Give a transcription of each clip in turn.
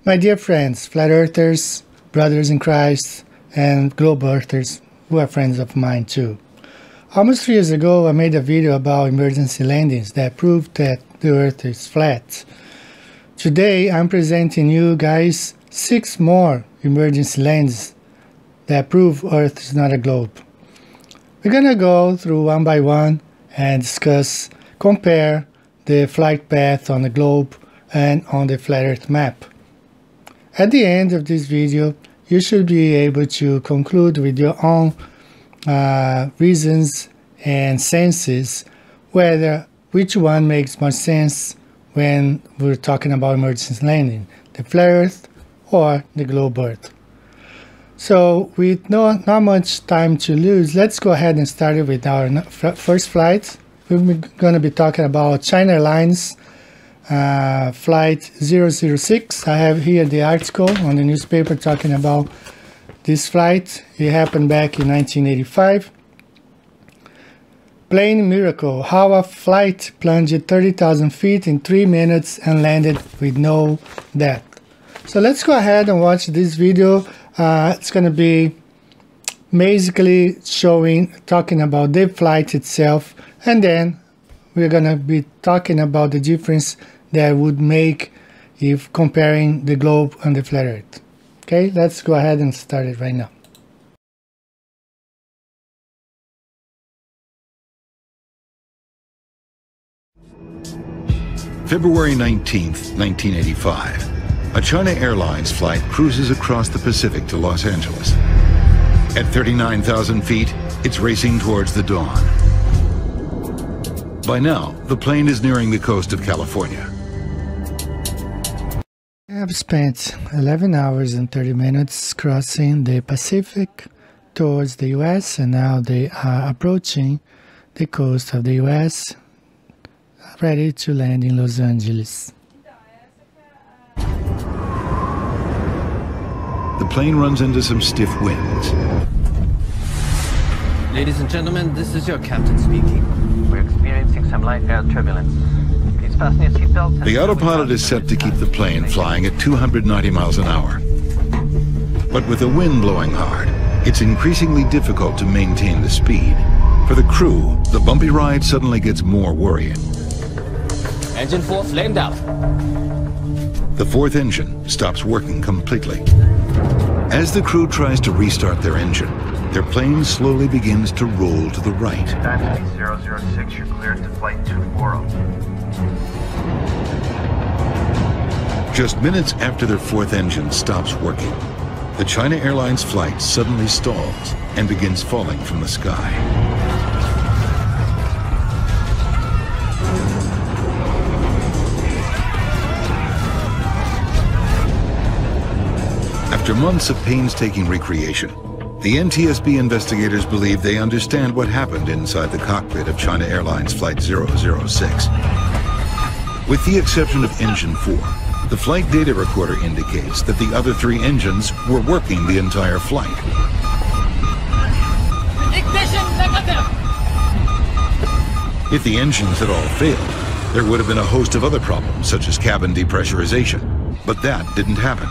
My dear friends, flat earthers, brothers in Christ, and globe earthers who are friends of mine too. Almost 3 years ago, I made a video about emergency landings that proved that the earth is flat. Today, I'm presenting you guys 6 more emergency landings that prove earth is not a globe. We're gonna go through one by one and discuss, compare the flight path on the globe and on the flat earth map. At the end of this video, you should be able to conclude with your own reasons and senses which one makes more sense when we're talking about emergency landing, the flat earth or the globe earth. So with not much time to lose, let's go ahead and start with our first flight. We're going to be talking about China Airlines flight 006. I have here the article on the newspaper talking about this flight. It happened back in 1985. Plane miracle, how a flight plunged 30,000 feet in 3 minutes and landed with no death. So let's go ahead and watch this video. It's going to be basically talking about the flight itself, and then we're going to be talking about the difference that would make if comparing the globe and the flat earth. Okay, let's go ahead and start it right now. February 19th, 1985. A China Airlines flight cruises across the Pacific to Los Angeles. At 39,000 feet, it's racing towards the dawn. By now, the plane is nearing the coast of California. I have spent 11 hours and 30 minutes crossing the Pacific towards the US, and now they are approaching the coast of the US, ready to land in Los Angeles. The plane runs into some stiff winds. Ladies and gentlemen, this is your captain speaking. We're experiencing some light air turbulence. Please fasten your seatbelts. The autopilot is set to keep the plane flying at 290 miles an hour. But with the wind blowing hard, it's increasingly difficult to maintain the speed. For the crew, the bumpy ride suddenly gets more worrying. Engine 4 flamed out. The fourth engine stops working completely. As the crew tries to restart their engine, their plane slowly begins to roll to the right. Dynasty 006, you're cleared to flight 240. Just minutes after their fourth engine stops working, the China Airlines flight suddenly stalls and begins falling from the sky. After months of painstaking recreation, the NTSB investigators believe they understand what happened inside the cockpit of China Airlines Flight 006. With the exception of Engine 4, the flight data recorder indicates that the other 3 engines were working the entire flight. Ignition negative! If the engines had all failed, there would have been a host of other problems, such as cabin depressurization. But that didn't happen.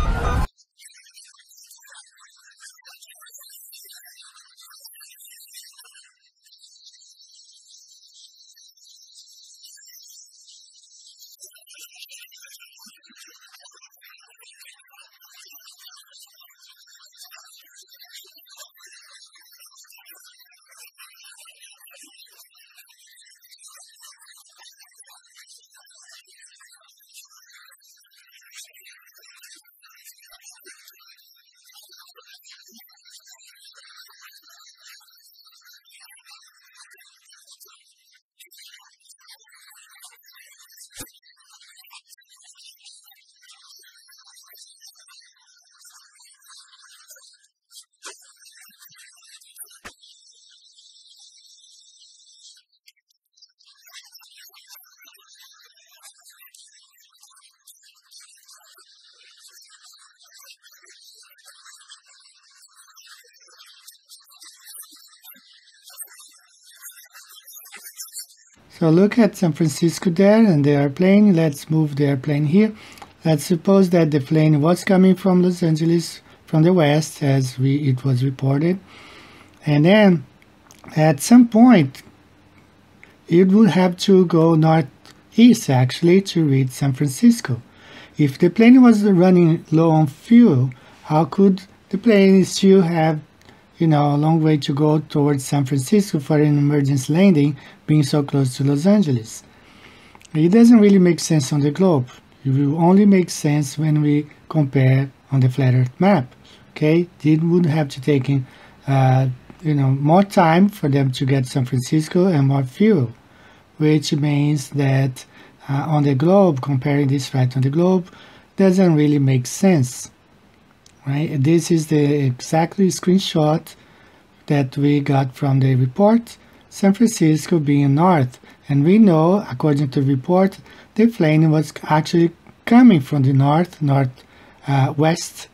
So look at San Francisco there and the airplane. Let's move the airplane here. Let's suppose that the plane was coming from Los Angeles from the west, as it was reported, and then at some point it would have to go northeast actually to reach San Francisco. If the plane was running low on fuel, how could the plane still have, a long way to go towards San Francisco for an emergency landing, being so close to Los Angeles? It doesn't really make sense on the globe. It will only make sense when we compare on the flat Earth map. Okay, it would have to take more time for them to get San Francisco and more fuel, which means that on the globe, comparing this flight on the globe doesn't really make sense, right? This is the exactly screenshot that we got from the report, San Francisco being north, and we know, according to the report, the plane was actually coming from the northwest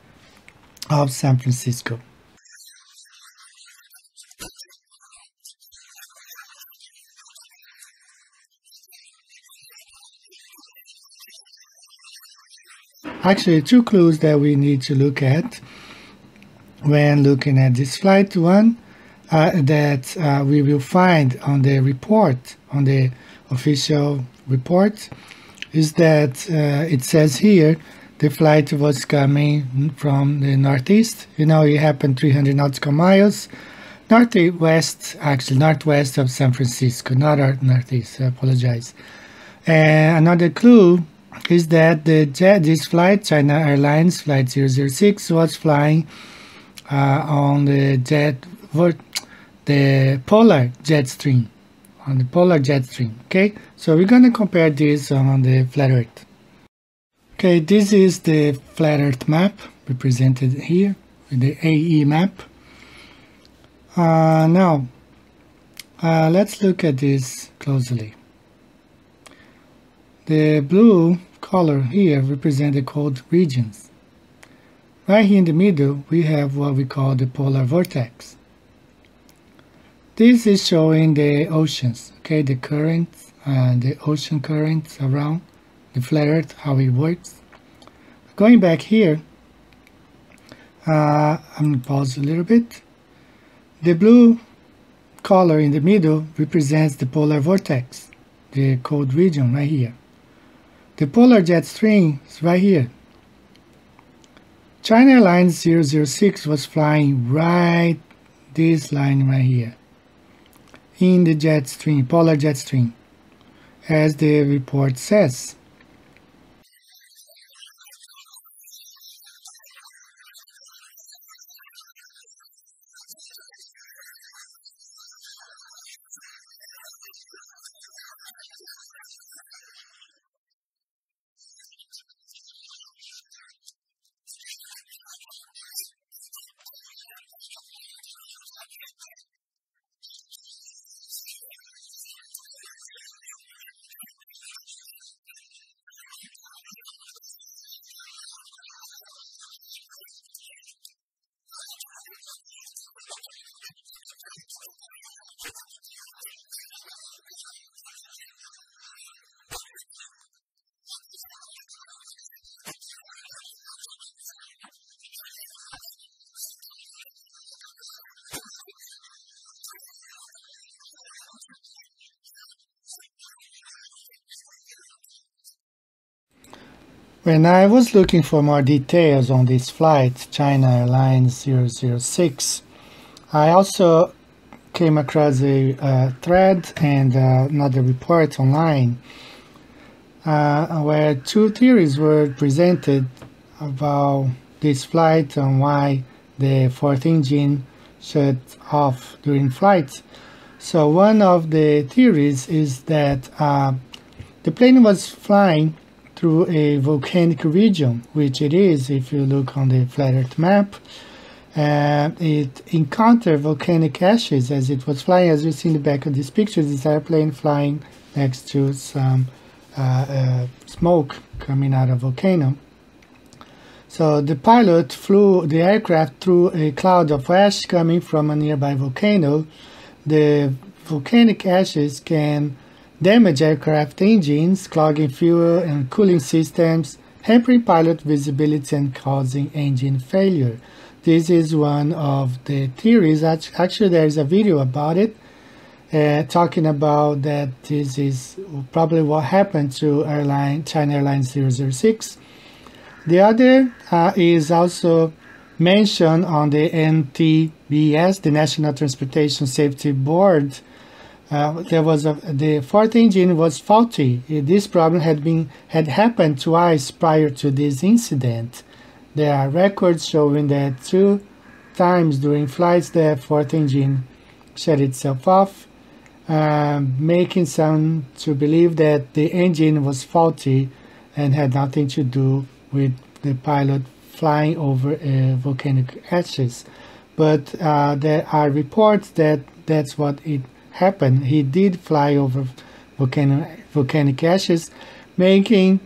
of San Francisco. Actually, two clues that we need to look at when looking at this flight. One, that we will find on the report, on the official report, is that it says here the flight was coming from the northeast. It happened 300 nautical miles northwest of San Francisco, not northeast. I apologize. And another clue is that this flight, China Airlines Flight 006, was flying on the polar jet stream, okay? So we're going to compare this on the flat Earth. Okay, this is the flat Earth map represented here with the AE map. Now, let's look at this closely. The blue color here represents the cold regions. Right here in the middle, we have what we call the polar vortex. This is showing the oceans, okay, the currents, the ocean currents around the flat Earth, how it works. Going back here, I'm going to pause a little bit. The blue color in the middle represents the polar vortex, the cold region right here. The polar jet stream is right here. China Airlines 006 was flying right this line right here in the jet stream, polar jet stream, as the report says. When I was looking for more details on this flight, China Airlines 006, I also came across a thread and another report online where two theories were presented about this flight and why the fourth engine shut off during flight. So one of the theories is that the plane was flying through a volcanic region, which it is if you look on the flat Earth map. It encountered volcanic ashes as it was flying. As you see in the back of this picture, this airplane flying next to some smoke coming out of volcano. So the pilot flew the aircraft through a cloud of ash coming from a nearby volcano. The volcanic ashes can damage aircraft engines, clogging fuel and cooling systems, hampering pilot visibility and causing engine failure. This is one of the theories. Actually, there is a video about it, talking about that this is probably what happened to China Airlines 006. The other is also mentioned on the NTBS, the National Transportation Safety Board. The fourth engine was faulty. This problem had happened twice prior to this incident. There are records showing that 2 times during flights the fourth engine shut itself off, making some to believe that the engine was faulty and had nothing to do with the pilot flying over volcanic ashes. But there are reports that that's what it happened. He did fly over volcanic ashes, making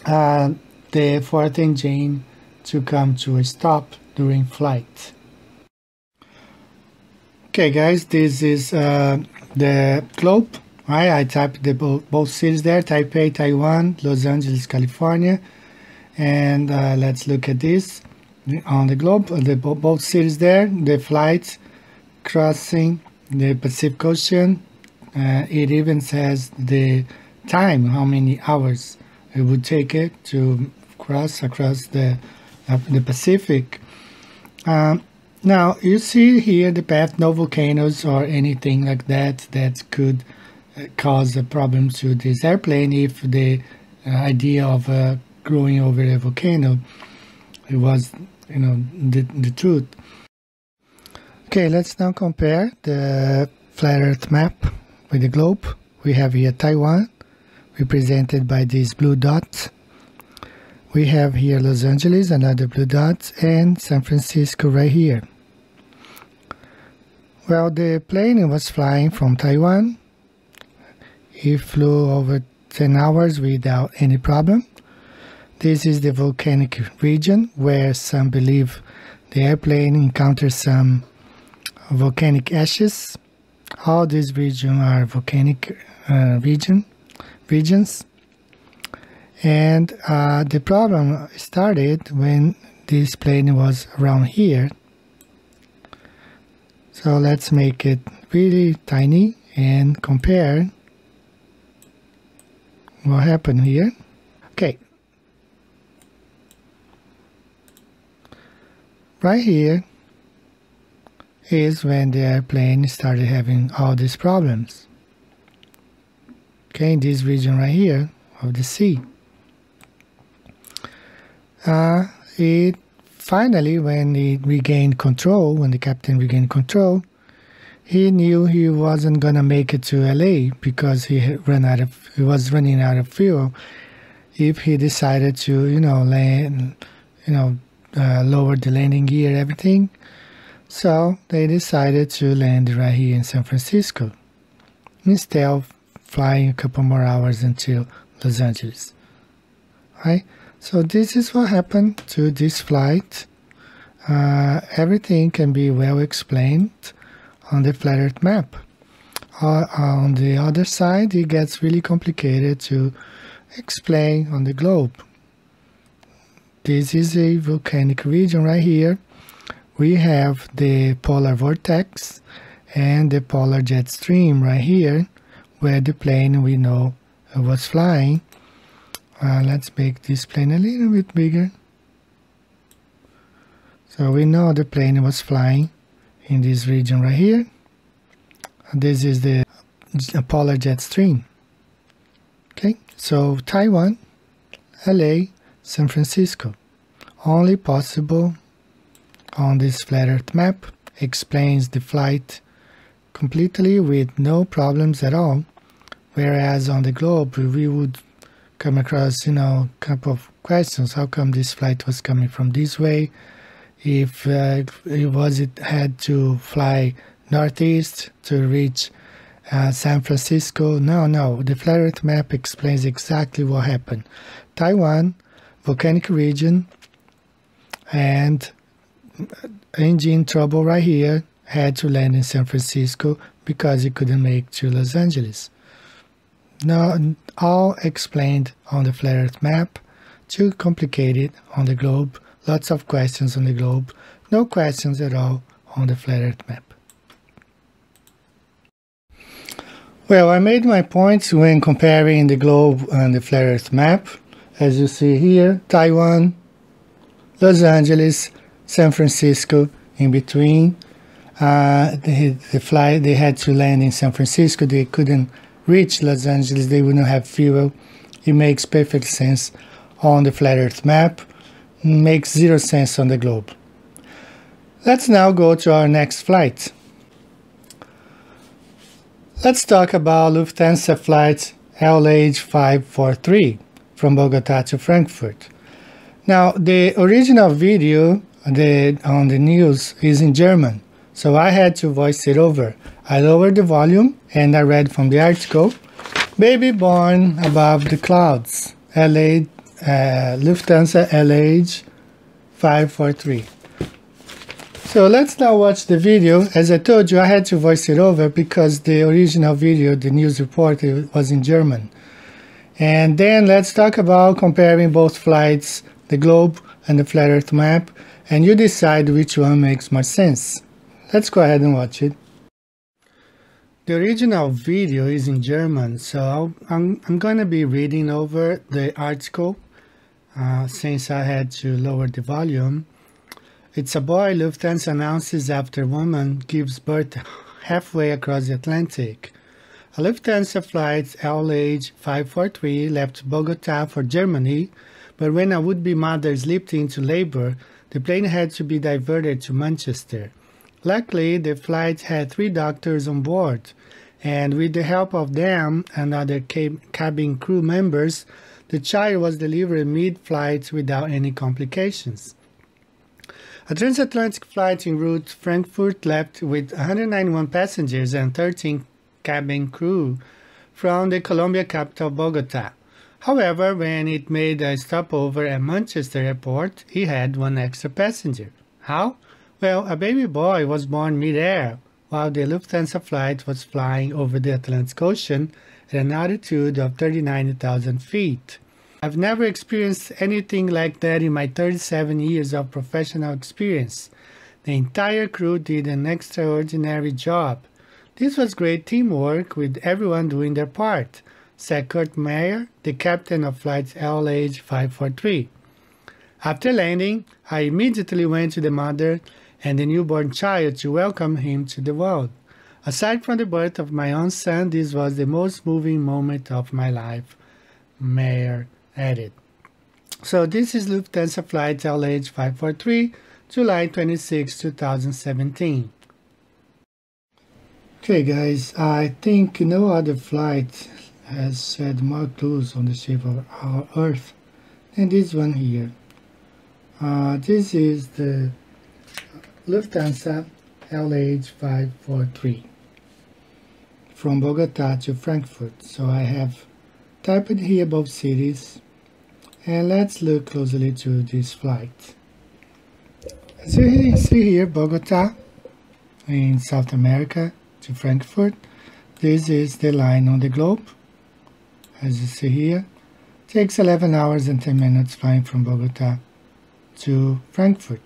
the fourth engine to come to a stop during flight. Okay guys, this is the globe. I typed both cities there, Taipei, Taiwan, Los Angeles, California, and let's look at this on the globe. Both cities there, the flights crossing the Pacific Ocean. It even says the time, how many hours it would take it to cross across the Pacific. Now you see here the path, no volcanoes or anything like that could cause a problem to this airplane if the idea of growing over a volcano, it was, the truth. Okay, let's now compare the flat Earth map with the globe. We have here Taiwan, represented by these blue dots. We have here Los Angeles, another blue dot, and San Francisco right here. Well, the plane was flying from Taiwan. It flew over 10 hours without any problem. This is the volcanic region where some believe the airplane encountered some volcanic ashes. All these regions are volcanic regions. And the problem started when this plane was around here. So let's make it really tiny and compare what happened here. Okay. Right here is when the airplane started having all these problems. Okay, in this region right here of the sea. It finally, when it regained control, when the captain regained control, he knew he wasn't gonna make it to LA because he was running out of fuel. If he decided to, land, lower the landing gear, everything, so they decided to land right here in San Francisco instead of flying a couple more hours until Los Angeles. Right? So this is what happened to this flight. Everything can be well explained on the flat Earth map. On the other side, it gets really complicated to explain on the globe. This is a volcanic region right here. We have the polar vortex and the polar jet stream right here, where the plane we know was flying. Let's make this plane a little bit bigger. So we know the plane was flying in this region right here. This is the polar jet stream. Okay, so Taiwan, LA, San Francisco. Only possible on this flat Earth map, explains the flight completely with no problems at all. Whereas on the globe, we would come across, a couple of questions. How come this flight was coming from this way? If it had to fly northeast to reach San Francisco? No. The flat Earth map explains exactly what happened. Taiwan, volcanic region, and engine trouble right here, had to land in San Francisco because it couldn't make to Los Angeles. Now, all explained on the flat Earth map too complicated on the globe, lots of questions on the globe, no questions at all on the flat Earth map. Well, I made my points when comparing the globe and the flat Earth map. As you see here, Taiwan, Los Angeles, San Francisco in between. The flight, they had to land in San Francisco. They couldn't reach Los Angeles. They wouldn't have fuel. It makes perfect sense on the flat Earth map. Makes zero sense on the globe. Let's now go to our next flight. Let's talk about Lufthansa flight LH543 from Bogota to Frankfurt. Now, the original video on the news is in German, so I had to voice it over. I lowered the volume and I read from the article, "Baby born above the clouds, Lufthansa LH543. So let's now watch the video. As I told you, I had to voice it over because the original video, the news report, was in German. And then let's talk about comparing both flights, the globe and the flat Earth map, and you decide which one makes more sense. Let's go ahead and watch it. The original video is in German, so I'm going to be reading over the article since I had to lower the volume. It's a boy Lufthansa announces after woman gives birth halfway across the Atlantic. A Lufthansa flight LH543 left Bogota for Germany, but when a would-be mother slipped into labor, the plane had to be diverted to Manchester. Luckily, the flight had 3 doctors on board, and with the help of them and other cabin crew members, the child was delivered mid-flight without any complications. A transatlantic flight en route Frankfurt left with 191 passengers and 13 cabin crew from the Colombia capital Bogota. However, when it made a stopover at Manchester airport, it had 1 extra passenger. How? Well, a baby boy was born mid-air while the Lufthansa flight was flying over the Atlantic Ocean at an altitude of 39,000 feet. I've never experienced anything like that in my 37 years of professional experience. The entire crew did an extraordinary job. This was great teamwork with everyone doing their part, said Kurt Meyer, the captain of flight LH543. After landing, I immediately went to the mother and the newborn child to welcome him to the world. Aside from the birth of my own son, this was the most moving moment of my life, Meyer added. So this is Lufthansa flight LH543, July 26, 2017. Okay guys, I think no other flight has had more clues on the shape of our Earth than this one here. This is the Lufthansa LH543 from Bogota to Frankfurt. So I have typed here both cities, and let's look closely to this flight. As you see here, Bogota in South America to Frankfurt. This is the line on the globe. As you see here, it takes 11 hours and 10 minutes flying from Bogota to Frankfurt.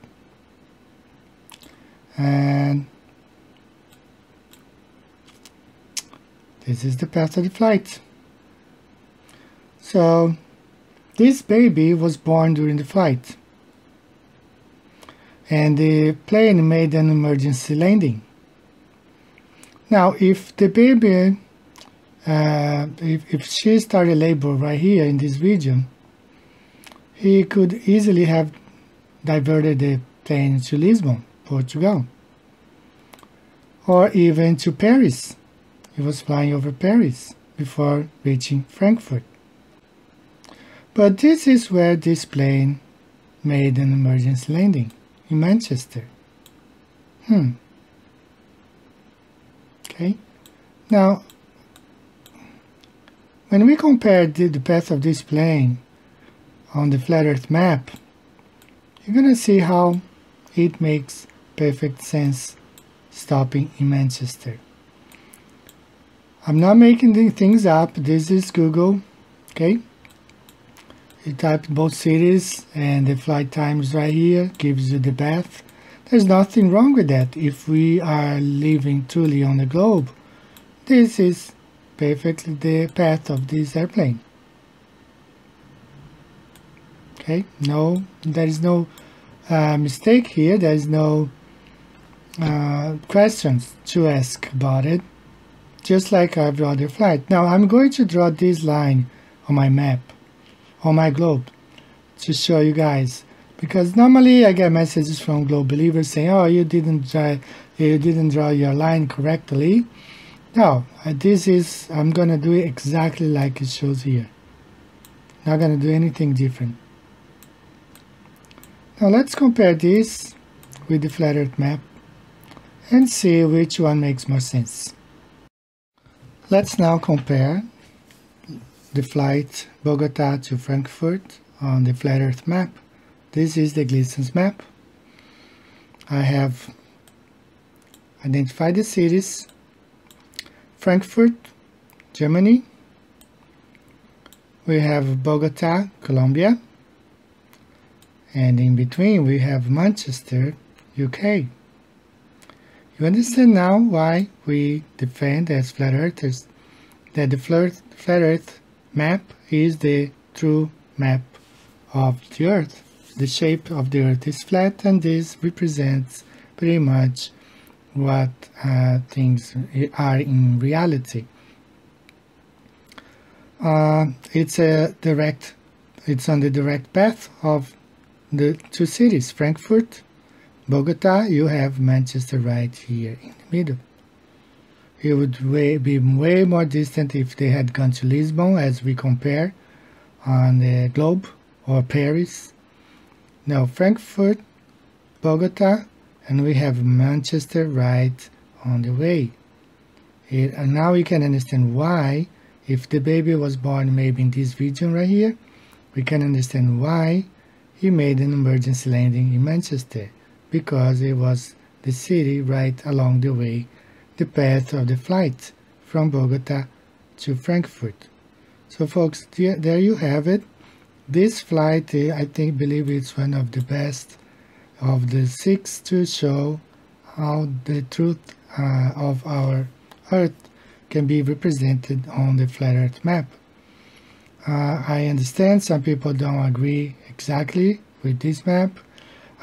And this is the path of the flight. So this baby was born during the flight, and the plane made an emergency landing. Now, if the baby, if she started labor right here in this region, he could easily have diverted the plane to Lisbon, Portugal, or even to Paris. He was flying over Paris before reaching Frankfurt. But this is where this plane made an emergency landing, in Manchester. Okay. Now, when we compare the path of this plane on the flat Earth map, you're going to see how it makes perfect sense stopping in Manchester. I'm not making things up. This is Google. Okay. You type both cities and the flight times right here gives you the path. There's nothing wrong with that. If we are living truly on the globe, this is perfectly the path of this airplane. Okay, no, there is no mistake here. There is no questions to ask about it, just like every other flight. Now I'm going to draw this line on my map, on my globe, to show you guys, because normally I get messages from globe believers saying, oh, you didn't draw your line correctly. No, I'm gonna do it exactly like it shows here. Not gonna do anything different. Now let's compare this with the flat earth map and see which one makes more sense. Let's now compare the flight Bogota to Frankfurt on the flat earth map. This is the Gleason's map. I have identified the cities: Frankfurt, Germany. We have Bogota, Colombia. And in between we have Manchester, UK. You understand now why we defend as flat earthers that the flat earth map is the true map of the earth. The shape of the earth is flat, and this represents pretty much what things are in reality. It's on the direct path of the two cities, Frankfurt, Bogota. You have Manchester right here in the middle. It would be way more distant if they had gone to Lisbon, as we compare on the globe, or Paris. Now Frankfurt, Bogota, and we have Manchester right on the way. And now we can understand why, if the baby was born maybe in this region right here, we can understand why he made an emergency landing in Manchester, because it was the city right along the way, the path of the flight from Bogota to Frankfurt. So folks, there you have it. This flight, I believe it's one of the best of the 6 to show how the truth of our Earth can be represented on the flat Earth map. I understand some people don't agree exactly with this map.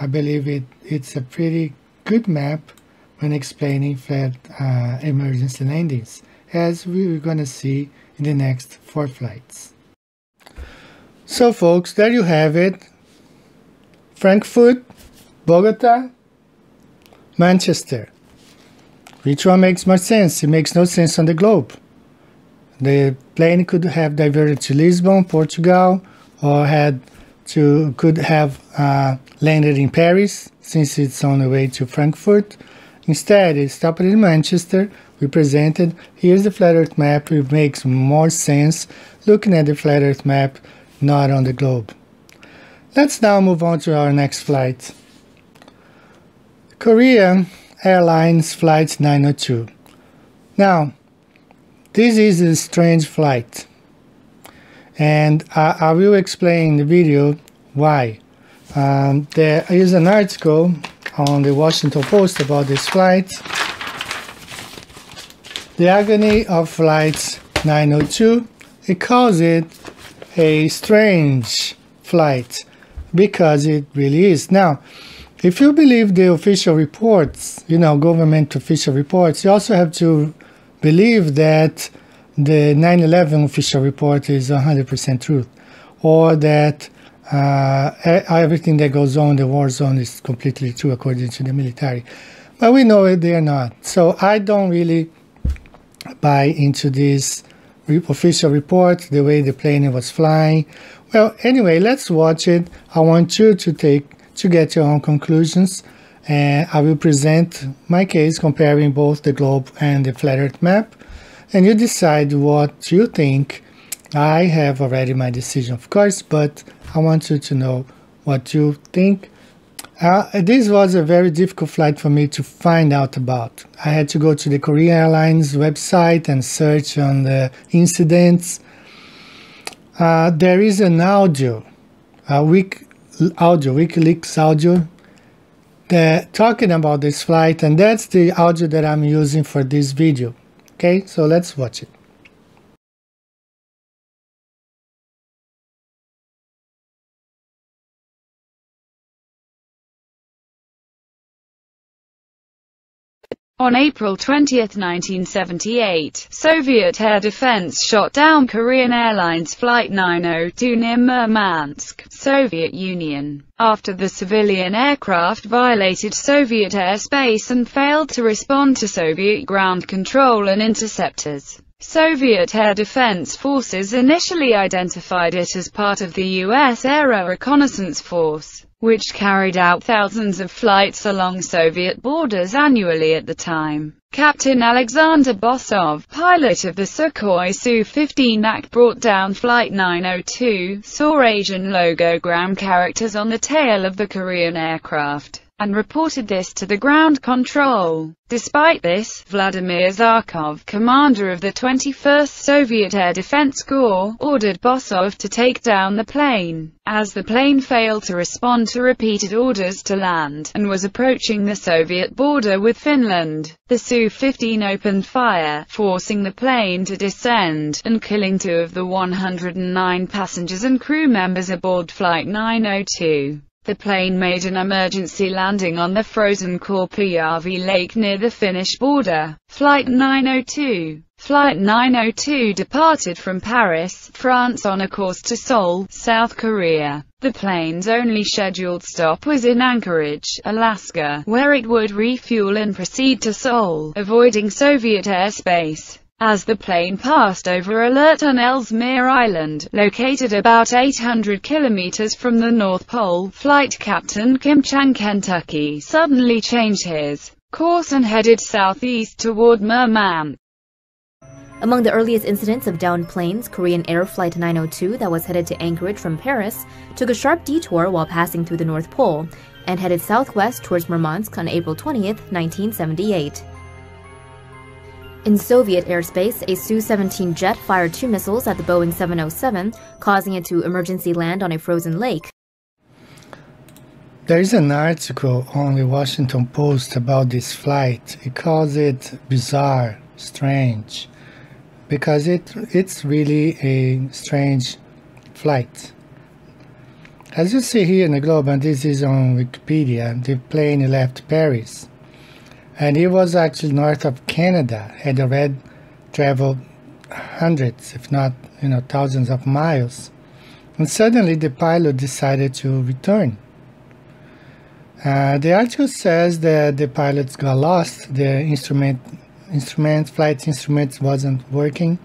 I believe it's a pretty good map when explaining flat emergency landings, as we're going to see in the next 4 flights. So folks, there you have it. Frankfurt, Bogota, Manchester. Which one makes more sense? It makes no sense on the globe. The plane could have diverted to Lisbon, Portugal, or could have landed in Paris, since it's on the way to Frankfurt. Instead, it stopped in Manchester. We presented, here's the flat earth map. It makes more sense looking at the flat earth map, not on the globe. Let's now move on to our next flight. Korea Airlines Flight 902. Now, this is a strange flight, and I will explain in the video why. There is an article on the Washington Post about this flight. The agony of Flight 902. It calls it a strange flight because it really is. Now, if you believe the official reports, government official reports, you also have to believe that the 9/11 official report is 100% truth, or that everything that goes on in the war zone is completely true according to the military. But we know they are not. So I don't really buy into this official report, the way the plane was flying. Well, anyway, let's watch it. I want you to get your own conclusions, and I will present my case comparing both the globe and the flat earth map, and you decide what you think. I have already my decision, of course, but I want you to know what you think. This was a very difficult flight for me to find out about. I had to go to the Korean Airlines website and search on the incidents. There is an audio WikiLeaks audio, talking about this flight, and that's the audio that I'm using for this video. Okay, so let's watch it. On April 20, 1978, Soviet air defense shot down Korean Airlines Flight 902 near Murmansk, Soviet Union, after the civilian aircraft violated Soviet airspace and failed to respond to Soviet ground control and interceptors. Soviet air defense forces initially identified it as part of the U.S. Air Reconnaissance Force, which carried out thousands of flights along Soviet borders annually at the time. Captain Alexander Bosov, pilot of the Sukhoi Su-15 brought down Flight 902, saw Asian logogram characters on the tail of the Korean aircraft, and reported this to the ground control. Despite this, Vladimir Zarkov, commander of the 21st Soviet Air Defense Corps, ordered Bosov to take down the plane, as the plane failed to respond to repeated orders to land, and was approaching the Soviet border with Finland. The Su-15 opened fire, forcing the plane to descend, and killing 2 of the 109 passengers and crew members aboard Flight 902. The plane made an emergency landing on the frozen Korpijavi Lake near the Finnish border. Flight 902 departed from Paris, France on a course to Seoul, South Korea. The plane's only scheduled stop was in Anchorage, Alaska, where it would refuel and proceed to Seoul, avoiding Soviet airspace. As the plane passed over Alert on Ellesmere Island, located about 800 kilometers from the North Pole, Flight Captain Kim Chang, Kentucky, suddenly changed his course and headed southeast toward Murmansk. Among the earliest incidents of downed planes, Korean Air Flight 902 that was headed to Anchorage from Paris took a sharp detour while passing through the North Pole and headed southwest towards Murmansk on April 20th, 1978. In Soviet airspace, a Su-17 jet fired 2 missiles at the Boeing 707, causing it to emergency land on a frozen lake. There is an article on the Washington Post about this flight. It calls it bizarre, strange, because it's really a strange flight. As you see here in the globe, and this is on Wikipedia, the plane left Paris. And it was actually north of Canada, had already traveled hundreds, if not, thousands of miles. And suddenly the pilot decided to return. The article says that the pilots got lost, the flight instruments wasn't working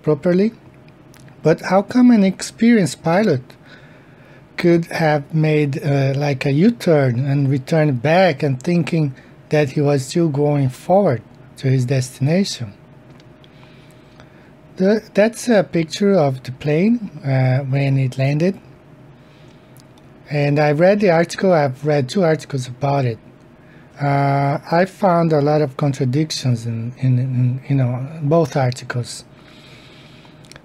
properly. But how come an experienced pilot could have made like a U-turn and return back and thinking that he was still going forward to his destination? That's a picture of the plane when it landed. And I read the article. I've read 2 articles about it. I found a lot of contradictions in both articles.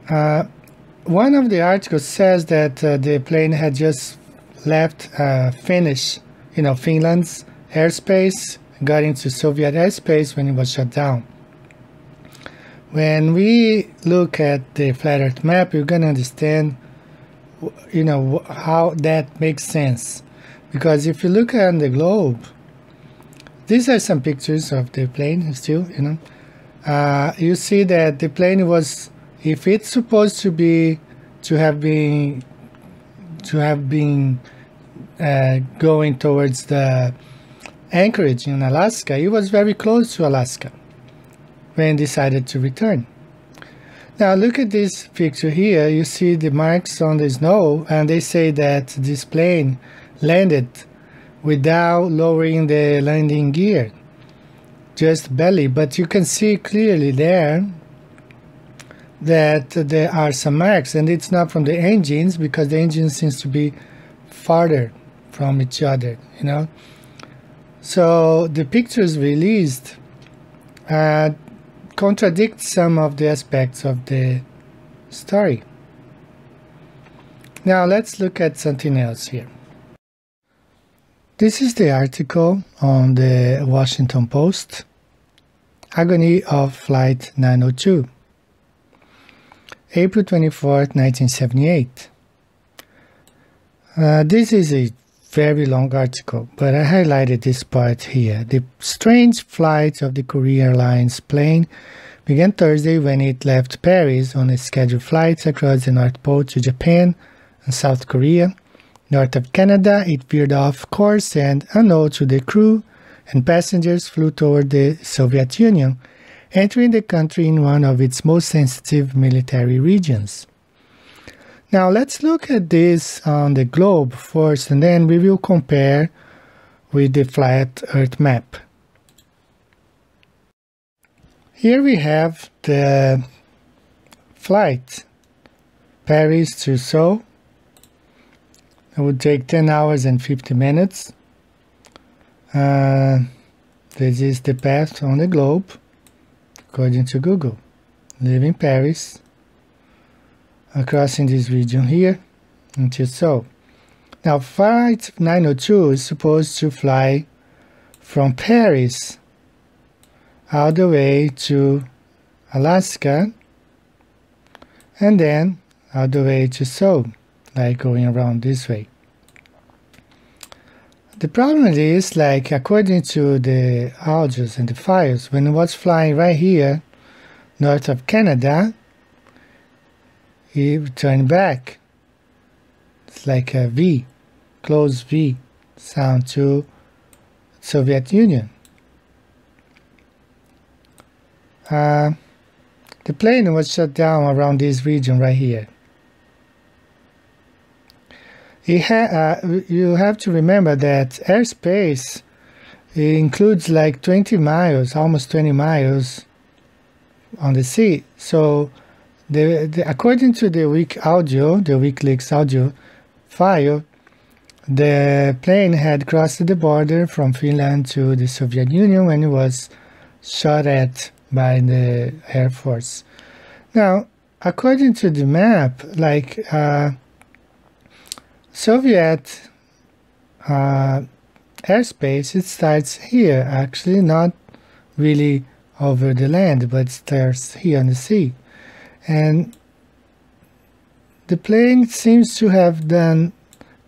One of the articles says that the plane had just left Finland's airspace, got into Soviet airspace when it was shut down. When we look at the flat Earth map, you're going to understand, how that makes sense. Because if you look at the globe, these are some pictures of the plane still, you see that the plane was, if it's supposed to have been going towards the Anchorage in Alaska, it was very close to Alaska when it decided to return. Now look at this picture here. You see the marks on the snow, and they say that this plane landed without lowering the landing gear, just barely. But you can see clearly there that there are some marks, and it's not from the engines, because the engine seems to be farther from each other, So the pictures released contradict some of the aspects of the story. Now let's look at something else here. This is the article on the Washington Post, Agony of Flight 902, April 24th, 1978. This is a very long article, but I highlighted this part here. The strange flight of the Korean Airlines plane began Thursday when it left Paris on a scheduled flight across the North Pole to Japan and South Korea. North of Canada, it veered off course and, unknown to the crew and passengers, flew toward the Soviet Union, entering the country in one of its most sensitive military regions. Now let's look at this on the globe first, and then we will compare with the flat Earth map. Here we have the flight, Paris to Seoul. It would take 10 hours and 50 minutes. This is the path on the globe, according to Google. Leaving Paris, crossing this region here into Seoul. Now, Flight 902 is supposed to fly from Paris all the way to Alaska, and then all the way to Seoul, like going around this way. The problem is, like, according to the audios and the files, when it was flying right here, north of Canada, it turned back. It's like a V, closed V sound to Soviet Union. The plane was shut down around this region right here. You have to remember that airspace includes like 20 miles, almost 20 miles on the sea. So according to the WikiLeaks audio file, the plane had crossed the border from Finland to the Soviet Union when it was shot at by the Air Force. Now, according to the map, like Soviet airspace, it starts here, actually not really over the land, but it starts here on the sea. And the plane seems to have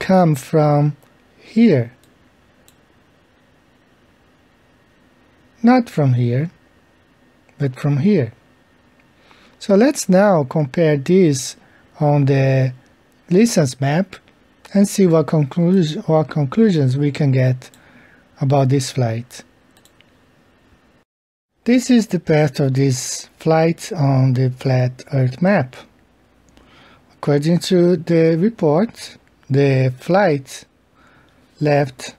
come from here. Not from here, but from here. So let's now compare this on the license map and see what conclusions we can get about this flight. This is the path of this flight on the flat Earth map. According to the report, the flight left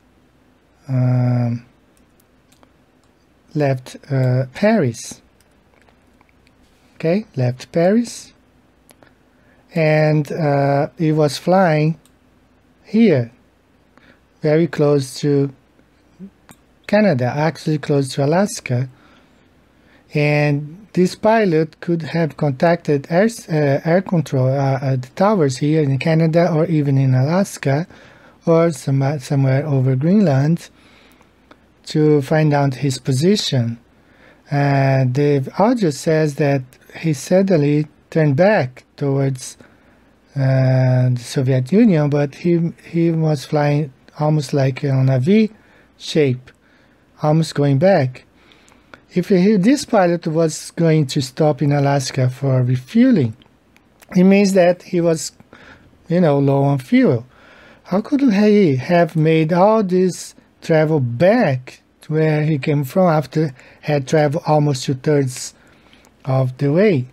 Paris. Okay, left Paris, and it was flying here, very close to Canada, actually close to Alaska. And this pilot could have contacted air control at the towers here in Canada or even in Alaska or somewhere over Greenland to find out his position. The audio says that he suddenly turned back towards the Soviet Union, but he was flying almost like on a V shape, almost going back. If this pilot was going to stop in Alaska for refueling, it means that he was, low on fuel. How could he have made all this travel back to where he came from after had traveled almost 2/3 of the way?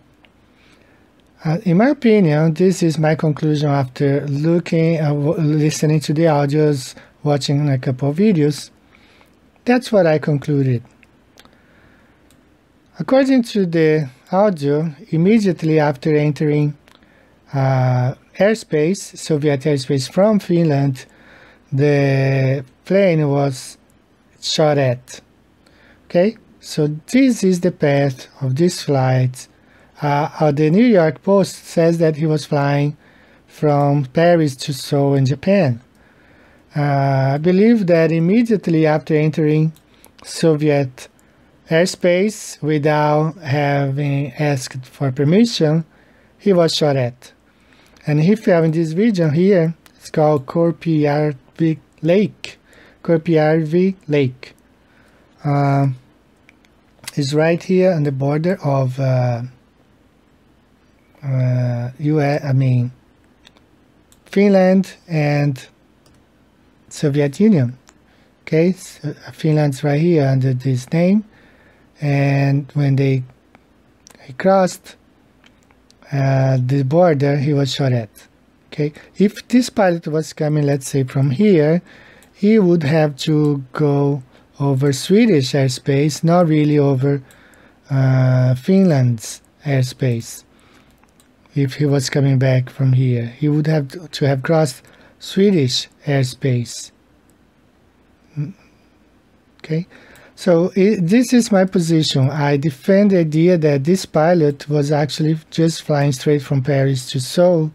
In my opinion, this is my conclusion after listening to the audios, watching a couple of videos. That's what I concluded. According to the audio, immediately after entering airspace, Soviet airspace from Finland, the plane was shot at. Okay, so this is the path of this flight. The New York Post says that he was flying from Paris to Seoul in Japan. I believe that immediately after entering Soviet airspace without having asked for permission, he was shot at. And he fell in this region here. It's called Korpiarvi Lake. Korpiarvi Lake. It's right here on the border of Finland and Soviet Union. Okay, so Finland's right here under this name, and when he crossed the border, he was shot at. Okay, if this pilot was coming, let's say from here, he would have to go over Swedish airspace, not really over Finland's airspace. If he was coming back from here, he would have to have crossed Swedish airspace. Okay, so this is my position. I defend the idea that this pilot was actually just flying straight from Paris to Seoul,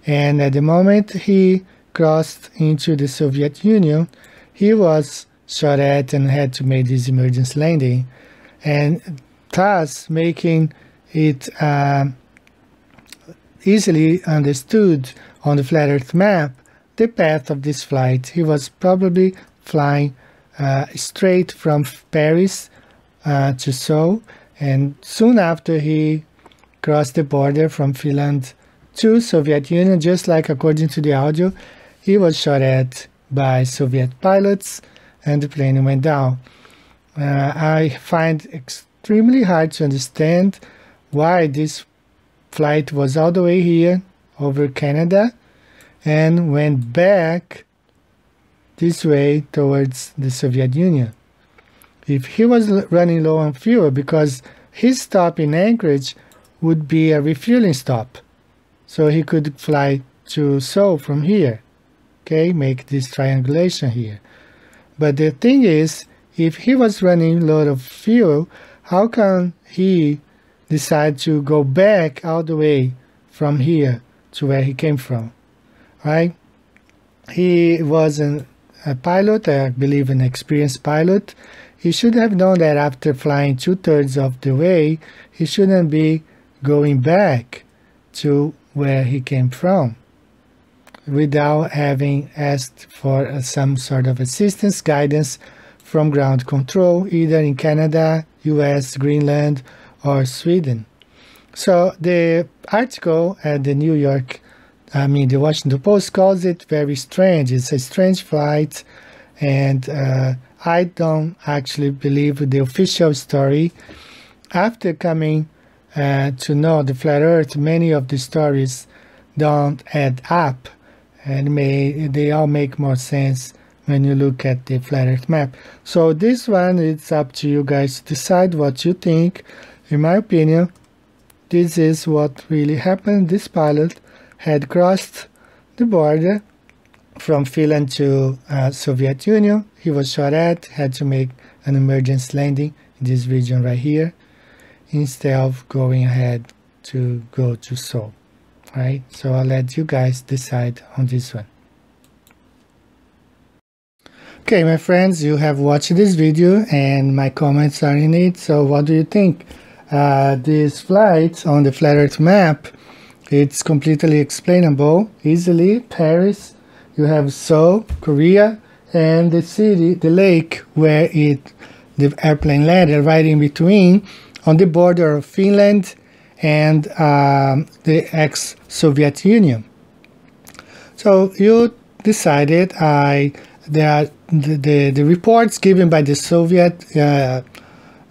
and at the moment he crossed into the Soviet Union, he was shot at and had to make this emergency landing, and thus making it easily understood on the flat Earth map the path of this flight. He was probably flying straight from Paris to Seoul, and soon after he crossed the border from Finland to Soviet Union, just like according to the audio, he was shot at by Soviet pilots and the plane went down. I find extremely hard to understand why this flight was all the way here over Canada and went back this way towards the Soviet Union. If he was running low on fuel, because his stop in Anchorage would be a refueling stop, so he could fly to Seoul from here, okay, make this triangulation here. But the thing is, if he was running low of fuel, how can he decide to go back all the way from here to where he came from, right? He was a pilot, I believe an experienced pilot. He should have known that after flying 2/3 of the way, he shouldn't be going back to where he came from without having asked for some sort of assistance, guidance from ground control, either in Canada, US, Greenland, or Sweden. So the article at the the Washington Post calls it very strange. It's a strange flight, and I don't actually believe the official story. After coming to know the flat Earth, many of the stories don't add up, and they all make more sense when you look at the flat Earth map. So this one, it's up to you guys to decide what you think. In my opinion, this is what really happened. This pilot had crossed the border from Finland to Soviet Union. He was shot at, had to make an emergency landing in this region right here, instead of going ahead to go to Seoul. Right? So I'll let you guys decide on this one. Okay, my friends, you have watched this video and my comments are in it. So what do you think? This flight on the flat Earth map, it's completely explainable easily. Paris, you have Seoul, Korea, and the city, the lake where the airplane landed, right in between, on the border of Finland and the ex-Soviet Union. So you decided, the reports given by the Soviet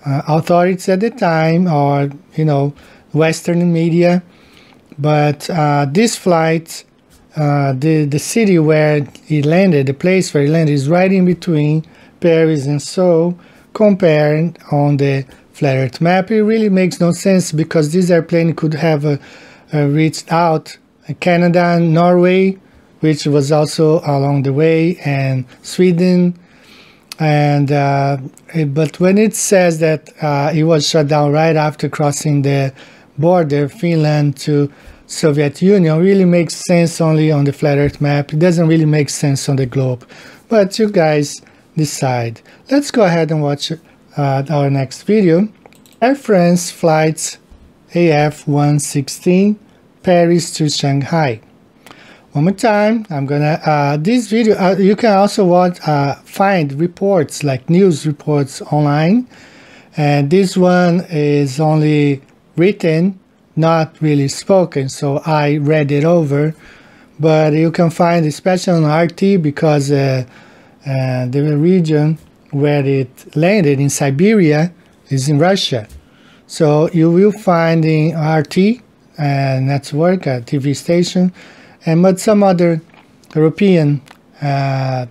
authorities at the time, or Western media, but this flight, the city where he landed, the place where he landed, is right in between Paris and Seoul, compared on the flat Earth map. It really makes no sense, because this airplane could have reached out Canada, Norway, which was also along the way, and Sweden, and but when it says that it was shut down right after crossing the border, Finland to Soviet Union really makes sense only on the flat Earth map. It doesn't really make sense on the globe. But you guys decide. Let's go ahead and watch our next video. Air France flights AF-116 Paris to Shanghai. One more time, I'm gonna this video. You can also watch, find reports like news reports online, and this one is only written, not really spoken. So I read it over, but you can find especially on RT because the region where it landed in Siberia is in Russia. So you will find in RT network, a TV station, but some other European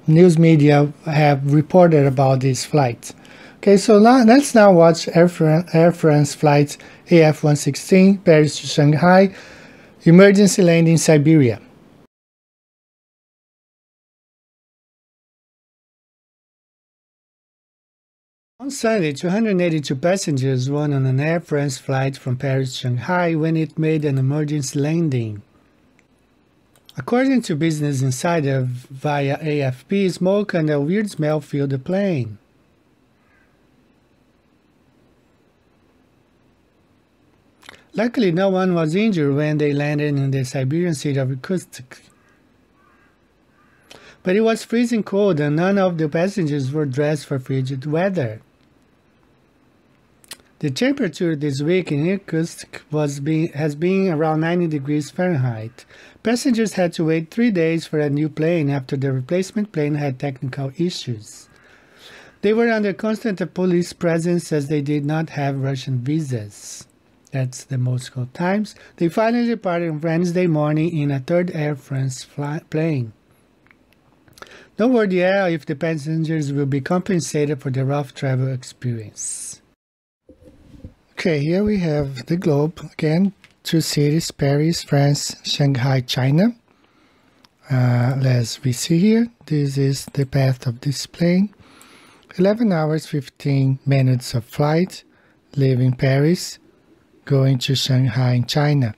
news media have reported about these flights. Okay, so let's now watch Air France flight AF-116 Paris to Shanghai, emergency landing in Siberia. On Sunday, 282 passengers were on an Air France flight from Paris to Shanghai when it made an emergency landing. According to Business Insider via AFP, smoke and a weird smell filled the plane. Luckily, no one was injured when they landed in the Siberian city of Irkutsk. But it was freezing cold and none of the passengers were dressed for frigid weather. The temperature this week in Irkutsk has been around 90 degrees Fahrenheit. Passengers had to wait 3 days for a new plane after the replacement plane had technical issues. They were under constant police presence as they did not have Russian visas. That's the Moscow Times. They finally departed on Wednesday morning in a third Air France plane. No word yet if the passengers will be compensated for the rough travel experience. Okay, here we have the globe again. 2 cities, Paris, France, Shanghai, China. As we see here, this is the path of this plane. 11 hours, 15 minutes of flight, leaving Paris, going to Shanghai in China.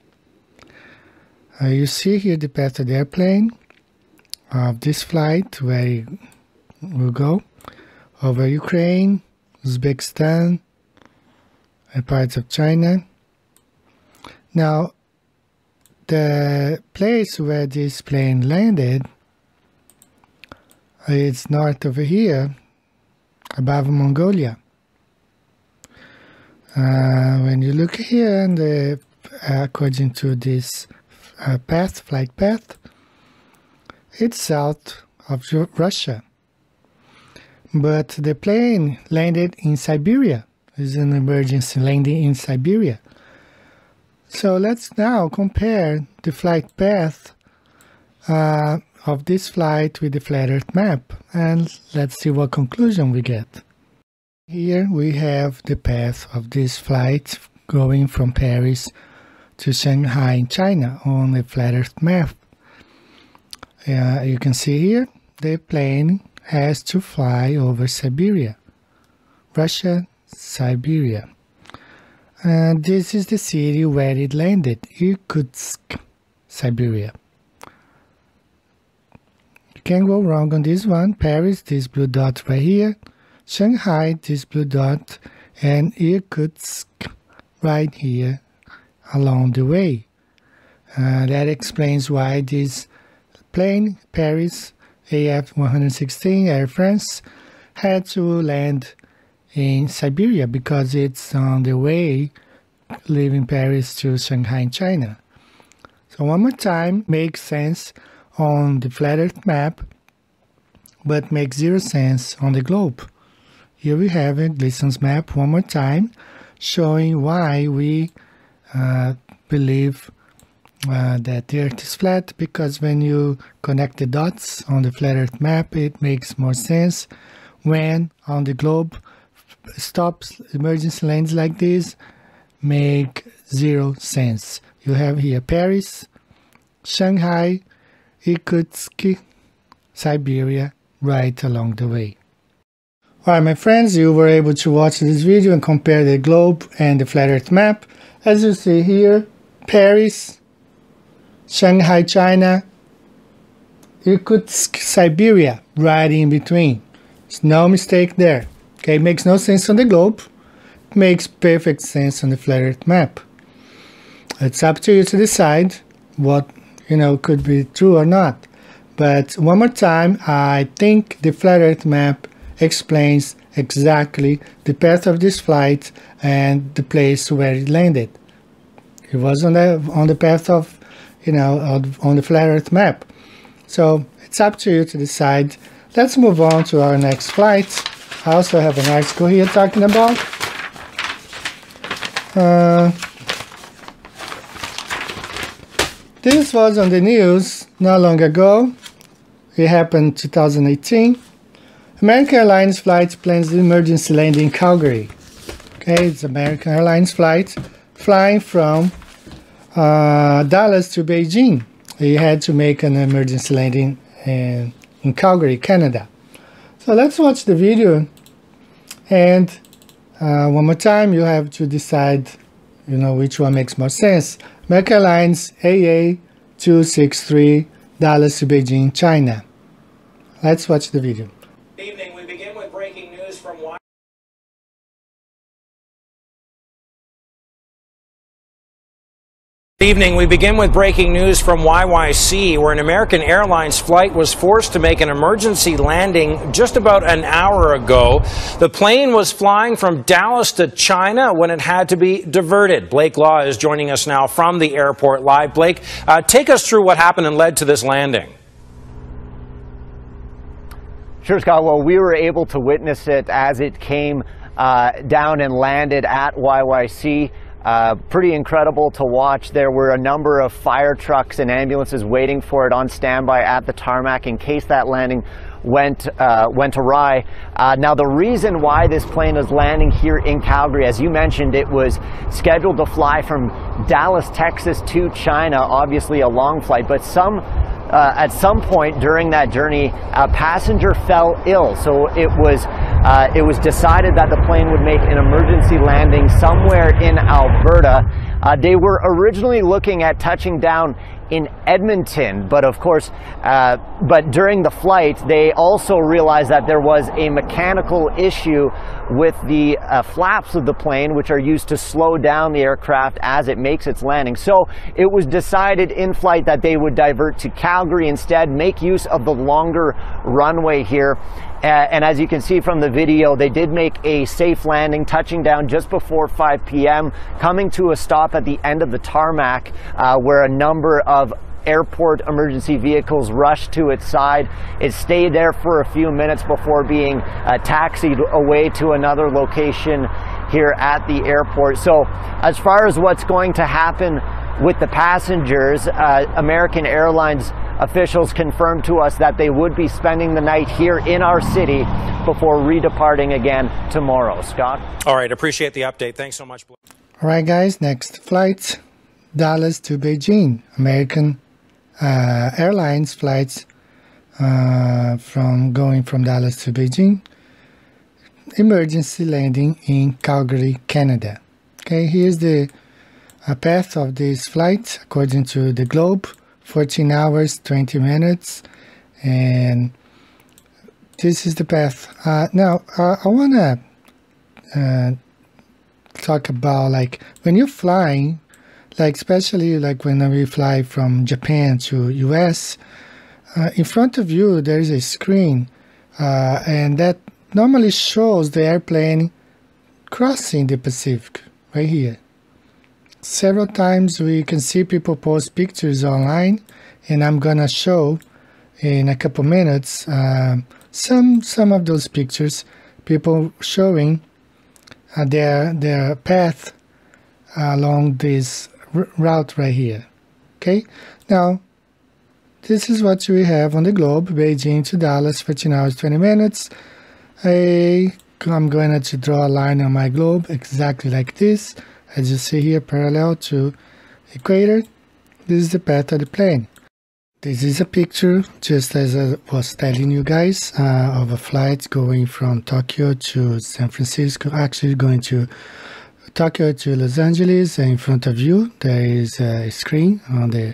You see here the path of the airplane of this flight, where it will go over Ukraine, Uzbekistan, and parts of China. Now, the place where this plane landed is north over here, above Mongolia. When you look here, and according to this flight path, it's south of Russia. But the plane landed in Siberia. It's an emergency landing in Siberia. So let's now compare the flight path of this flight with the flat Earth map, and let's see what conclusion we get. Here we have the path of this flight going from Paris to Shanghai in China on the flat Earth map. You can see here the plane has to fly over Siberia, Russia, Siberia. And this is the city where it landed, Irkutsk, Siberia. You can't go wrong on this one. Paris, this blue dot right here. Shanghai, this blue dot. And Irkutsk right here along the way. That explains why this plane, Paris AF-116 Air France, had to land in Siberia because it's on the way leaving Paris to Shanghai in China. So one more time, makes sense on the flat Earth map, but makes zero sense on the globe. Here we have it, Gleason's map, one more time, showing why we believe that the Earth is flat, because when you connect the dots on the flat Earth map, it makes more sense. When on the globe, stops, emergency lanes like this make zero sense. You have here Paris, Shanghai, Irkutsk, Siberia, right along the way. Alright my friends, you were able to watch this video and compare the globe and the flat Earth map. As you see here, Paris Shanghai, China, Irkutsk, Siberia, right in between. There's no mistake there. Okay, it makes no sense on the globe. It makes perfect sense on the flat Earth map. It's up to you to decide what, could be true or not. But one more time, I think the flat Earth map explains exactly the path of this flight and the place where it landed. It was on the path of, on the flat Earth map. So it's up to you to decide. Let's move on to our next flight. I also have an article here talking about this was on the news not long ago. It happened in 2018. American Airlines flight plans the emergency landing in Calgary. Okay, it's American Airlines flight flying from Dallas to Beijing. He had to make an emergency landing in Calgary, Canada. So let's watch the video, and one more time you have to decide, which one makes more sense. American Airlines AA263 Dallas to Beijing, China. Let's watch the video. Good evening. We begin with breaking news from Washington. Good evening. We begin with breaking news from YYC, where an American Airlines flight was forced to make an emergency landing just about an hour ago. The plane was flying from Dallas to China when it had to be diverted. Blake Law is joining us now from the airport live. Blake, take us through what happened and led to this landing. Sure, Scott. Well, we were able to witness it as it came down and landed at YYC. Pretty incredible to watch. There were a number of fire trucks and ambulances waiting for it on standby at the tarmac in case that landing went awry. Now, the reason why this plane is landing here in Calgary, as you mentioned, it was scheduled to fly from Dallas, Texas to China, obviously a long flight, but at some point during that journey, a passenger fell ill. So it was decided that the plane would make an emergency landing somewhere in Alberta. They were originally looking at touching down in Edmonton, but of course, but during the flight, they also realized that there was a mechanical issue with the flaps of the plane, which are used to slow down the aircraft as it makes its landing. So it was decided in flight that they would divert to Calgary instead, make use of the longer runway here. And as you can see from the video, they did make a safe landing, touching down just before 5 p.m., coming to a stop at the end of the tarmac, where a number of airport emergency vehicles rushed to its side. It stayed there for a few minutes before being taxied away to another location here at the airport. So as far as what's going to happen with the passengers, American Airlines officials confirmed to us that they would be spending the night here in our city before redeparting again tomorrow. Scott? All right, appreciate the update. Thanks so much. All right, guys, next flight, Dallas to Beijing. American Airlines flights going from Dallas to Beijing. Emergency landing in Calgary, Canada. Okay, here's the path of this flight according to the Globe. 14 hours, 20 minutes, and this is the path. Now, I want to talk about, like, when you're flying, like, especially like when we fly from Japan to US, in front of you there is a screen, and that normally shows the airplane crossing the Pacific, right here. Several times we can see people post pictures online, and I'm gonna show in a couple minutes some of those pictures, people showing their path along this route right here. Okay, now this is what we have on the globe: Beijing to Dallas, 14 hours 20 minutes. I'm going to draw a line on my globe exactly like this. As you see here, parallel to equator. This is the path of the plane. This is a picture, just as I was telling you guys, of a flight going from Tokyo to San Francisco, actually going to Tokyo to Los Angeles. And in front of you, there is a screen on the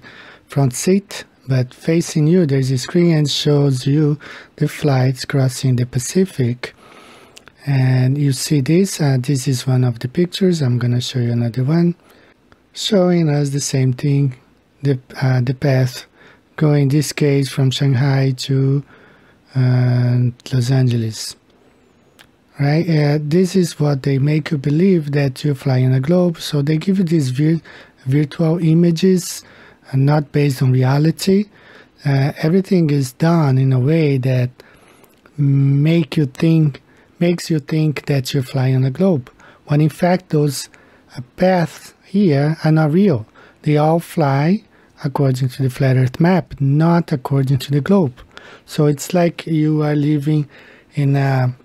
front seat, but facing you there's a screen and shows you the flights crossing the Pacific. And you see this, this is one of the pictures. I'm gonna show you another one showing us the same thing, the path going, in this case, from Shanghai to Los Angeles. Right? This is what they make you believe, that you're flying a globe. So they give you these virtual images, and not based on reality. Everything is done in a way that makes you think that you're flying a globe, when in fact those paths here are not real. They all fly according to the flat Earth map, not according to the globe. So it's like you are living in a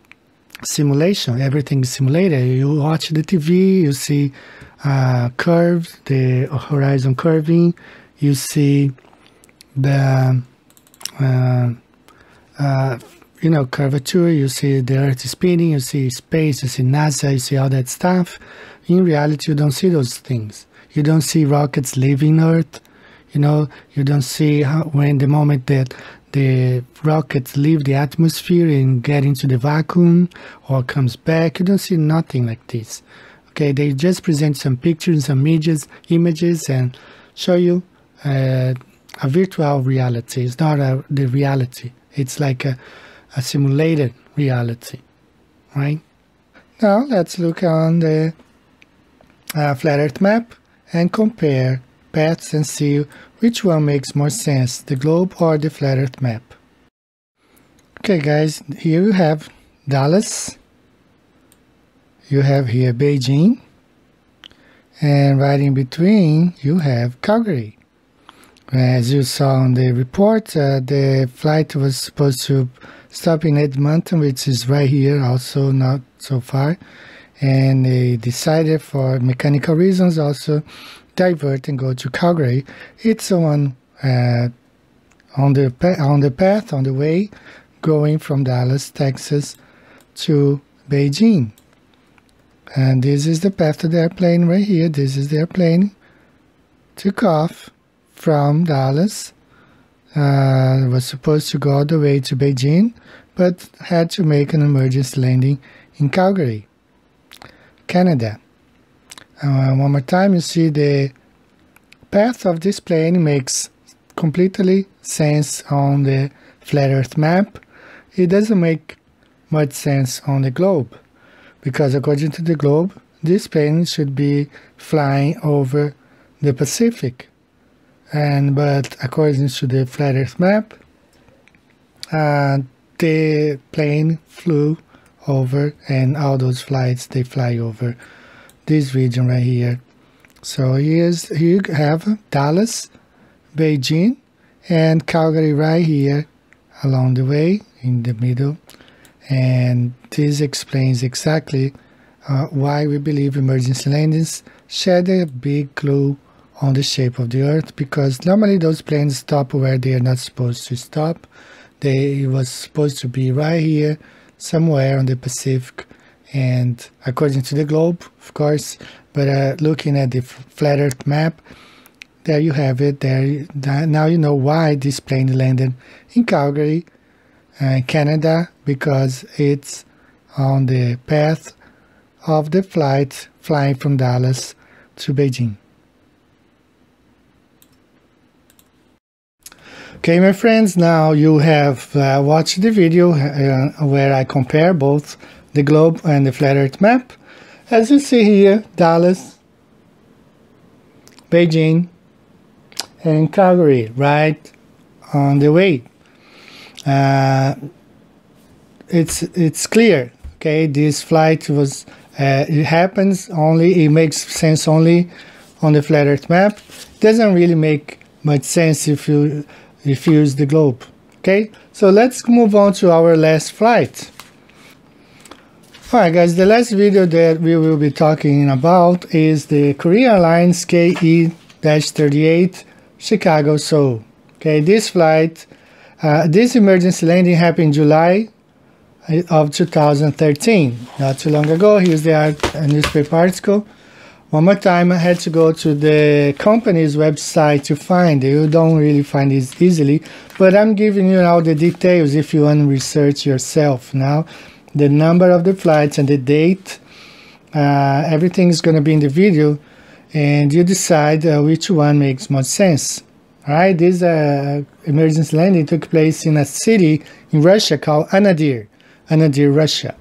simulation. Everything is simulated. You watch the TV, you see curves, the horizon curving, you see the curvature, you see the Earth spinning, you see space, you see NASA, you see all that stuff. In reality, you don't see those things. You don't see rockets leaving Earth. You don't see when the moment that the rockets leave the atmosphere and get into the vacuum or comes back. You don't see nothing like this. Okay, they just present some pictures, some images, and show you a virtual reality. It's not the reality. It's like a simulated reality, right? Now let's look on the flat Earth map and compare paths and see which one makes more sense, the globe or the flat Earth map. Okay guys, here you have Dallas, you have here Beijing, and right in between you have Calgary. As you saw on the report, the flight was supposed to stop in Edmonton, which is right here, also not so far, and they decided for mechanical reasons also divert and go to Calgary. It's on the path, on the way, going from Dallas, Texas to Beijing. And this is the path of the airplane right here. This is the airplane. Took off from Dallas. Was supposed to go all the way to Beijing, but had to make an emergency landing in Calgary, Canada. One more time, you see the path of this plane makes completely sense on the flat Earth map. It doesn't make much sense on the globe, because according to the globe, this plane should be flying over the Pacific. But according to the flat Earth map, the plane flew over, and all those flights, they fly over this region right here. So here you have Dallas, Beijing, and Calgary right here along the way in the middle. And this explains exactly why we believe emergency landings shed a big clue on the shape of the Earth, because normally those planes stop where they are not supposed to stop. It was supposed to be right here somewhere on the Pacific, and according to the globe, of course, but looking at the flat Earth map, there you have it. Now you know why this plane landed in Calgary, Canada, because it's on the path of the flight flying from Dallas to Beijing. Okay, my friends, now you have watched the video where I compare both the globe and the flat Earth map. As you see here, Dallas, Beijing, and Calgary right on the way. It's clear. Okay, this flight was it makes sense only on the flat Earth map. Doesn't really make much sense if you use the globe. Okay, so let's move on to our last flight. Alright guys, the last video that we will be talking about is the Korean Airlines KE-38 Chicago-Seoul. Okay, this flight, this emergency landing happened in July of 2013, not too long ago. Here's the newspaper article One more time, I had to go to the company's website to find it. You don't really find it easily, but I'm giving you all the details if you want to research yourself. Now, the number of the flights and the date, everything is going to be in the video, and you decide which one makes more sense. All right, this emergency landing took place in a city in Russia called Anadyr, Russia.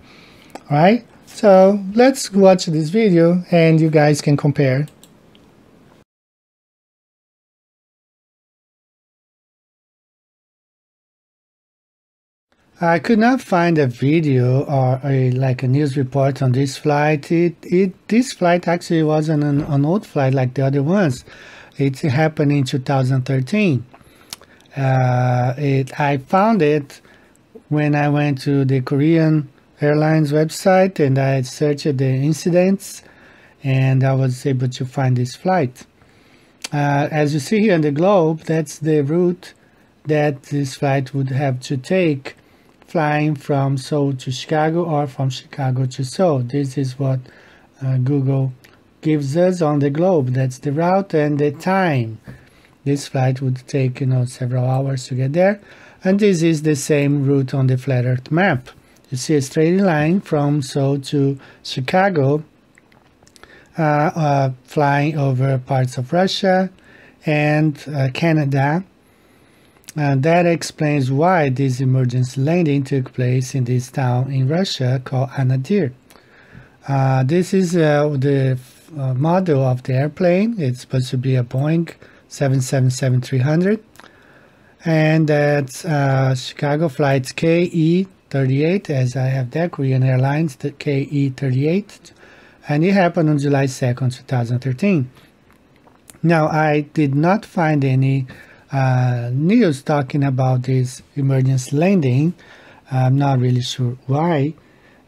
All right. So let's watch this video and you guys can compare. I could not find a video or like a news report on this flight. This flight actually wasn't an old flight like the other ones. It happened in 2013. I found it when I went to the Korean Airlines website and I searched the incidents and I was able to find this flight. As you see here on the globe, that's the route that this flight would have to take, flying from Seoul to Chicago or from Chicago to Seoul. This is what Google gives us on the globe. That's the route and the time. This flight would take, several hours to get there. And this is the same route on the flat earth map. You see a straight line from Seoul to Chicago, flying over parts of Russia and Canada. That explains why this emergency landing took place in this town in Russia called Anadyr. This is the model of the airplane. It's supposed to be a Boeing 777-300. And that's Chicago flights KE38, as I have there, Korean Airlines, the KE38. And it happened on July 2nd, 2013. Now, I did not find any news talking about this emergency landing. I'm not really sure why,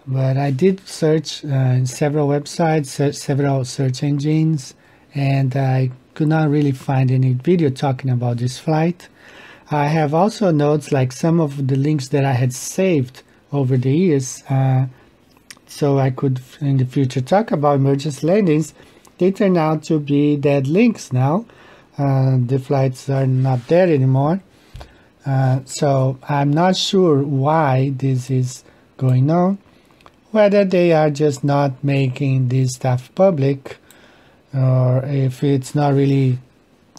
but I did search in several websites, several search engines, and I could not really find any video talking about this flight. I have also notes like some of the links that I had saved over the years, so I could in the future talk about emergency landings. They turn out to be dead links now. The flights are not there anymore. So I'm not sure why this is going on, whether they are just not making this stuff public, or if it's not really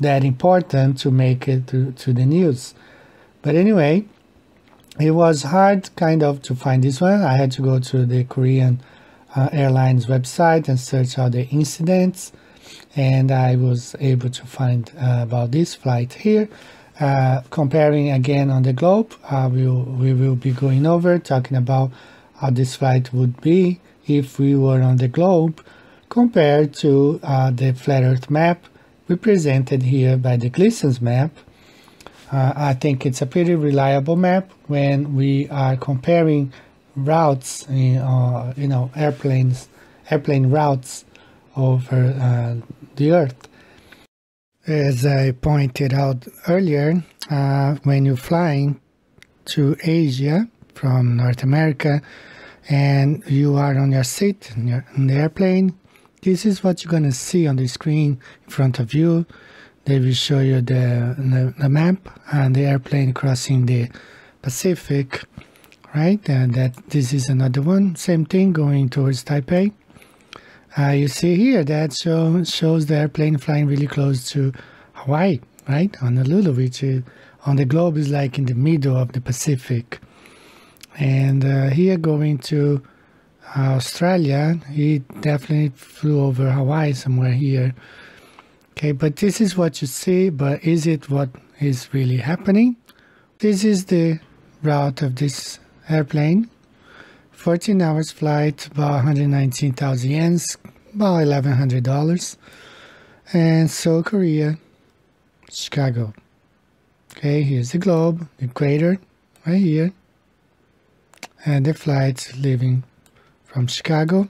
that important to make it to the news. But anyway, it was hard kind of to find this one. I had to go to the Korean Airlines website and search all the incidents, and I was able to find about this flight here. Comparing again on the globe, we will be going over talking about how this flight would be if we were on the globe compared to the flat earth map represented here by the Gleason's map. I think it's a pretty reliable map when we are comparing routes, airplane routes over the Earth. As I pointed out earlier, when you're flying to Asia from North America and you are on your seat in the airplane, this is what you're going to see on the screen in front of you. They will show you the map and the airplane crossing the Pacific, right? And this is another one, same thing going towards Taipei. You see here that shows the airplane flying really close to Hawaii, right? Honolulu, which on the globe is like in the middle of the Pacific. And here going to Australia, he definitely flew over Hawaii somewhere here. Okay, but this is what you see, but is it what is really happening? This is the route of this airplane. 14 hours flight, about 119,000 yens, about $1,100. And Seoul, Korea, Chicago. Okay, here's the globe, the equator, right here. And the flight leaving from Chicago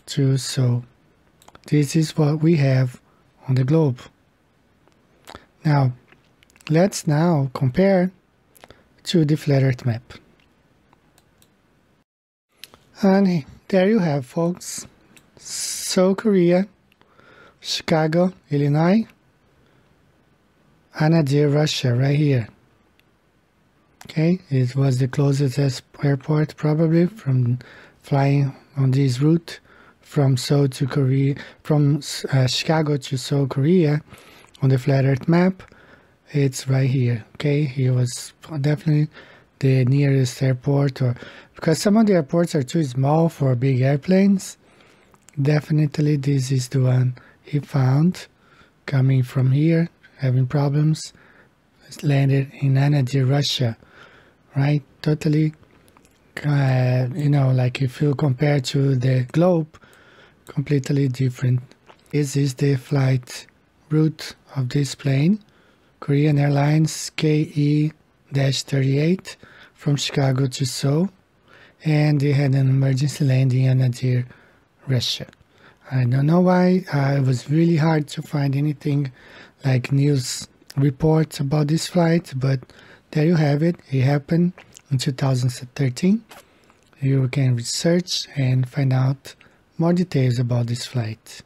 to Seoul. This is what we have on the globe. Now, let's now compare to the flat earth map. And there you have, folks. Seoul, Korea, Chicago, Illinois, Anadyr, Russia, right here. Okay, it was the closest airport probably from flying on this route from Seoul to Korea, from Chicago to Seoul, Korea, on the flat Earth map. It's right here. Okay, it was definitely the nearest airport, or because some of the airports are too small for big airplanes. Definitely, this is the one he found coming from here, having problems. It's landed in Anadyr, Russia. Right, totally, you know, like if you compare to the globe, completely different. This is the flight route of this plane, Korean Airlines KE-38 from Chicago to Seoul, and they had an emergency landing in Anadyr, Russia. I don't know why. It was really hard to find anything like news reports about this flight, but there you have it. It happened in 2013. You can research and find out more details about this flight.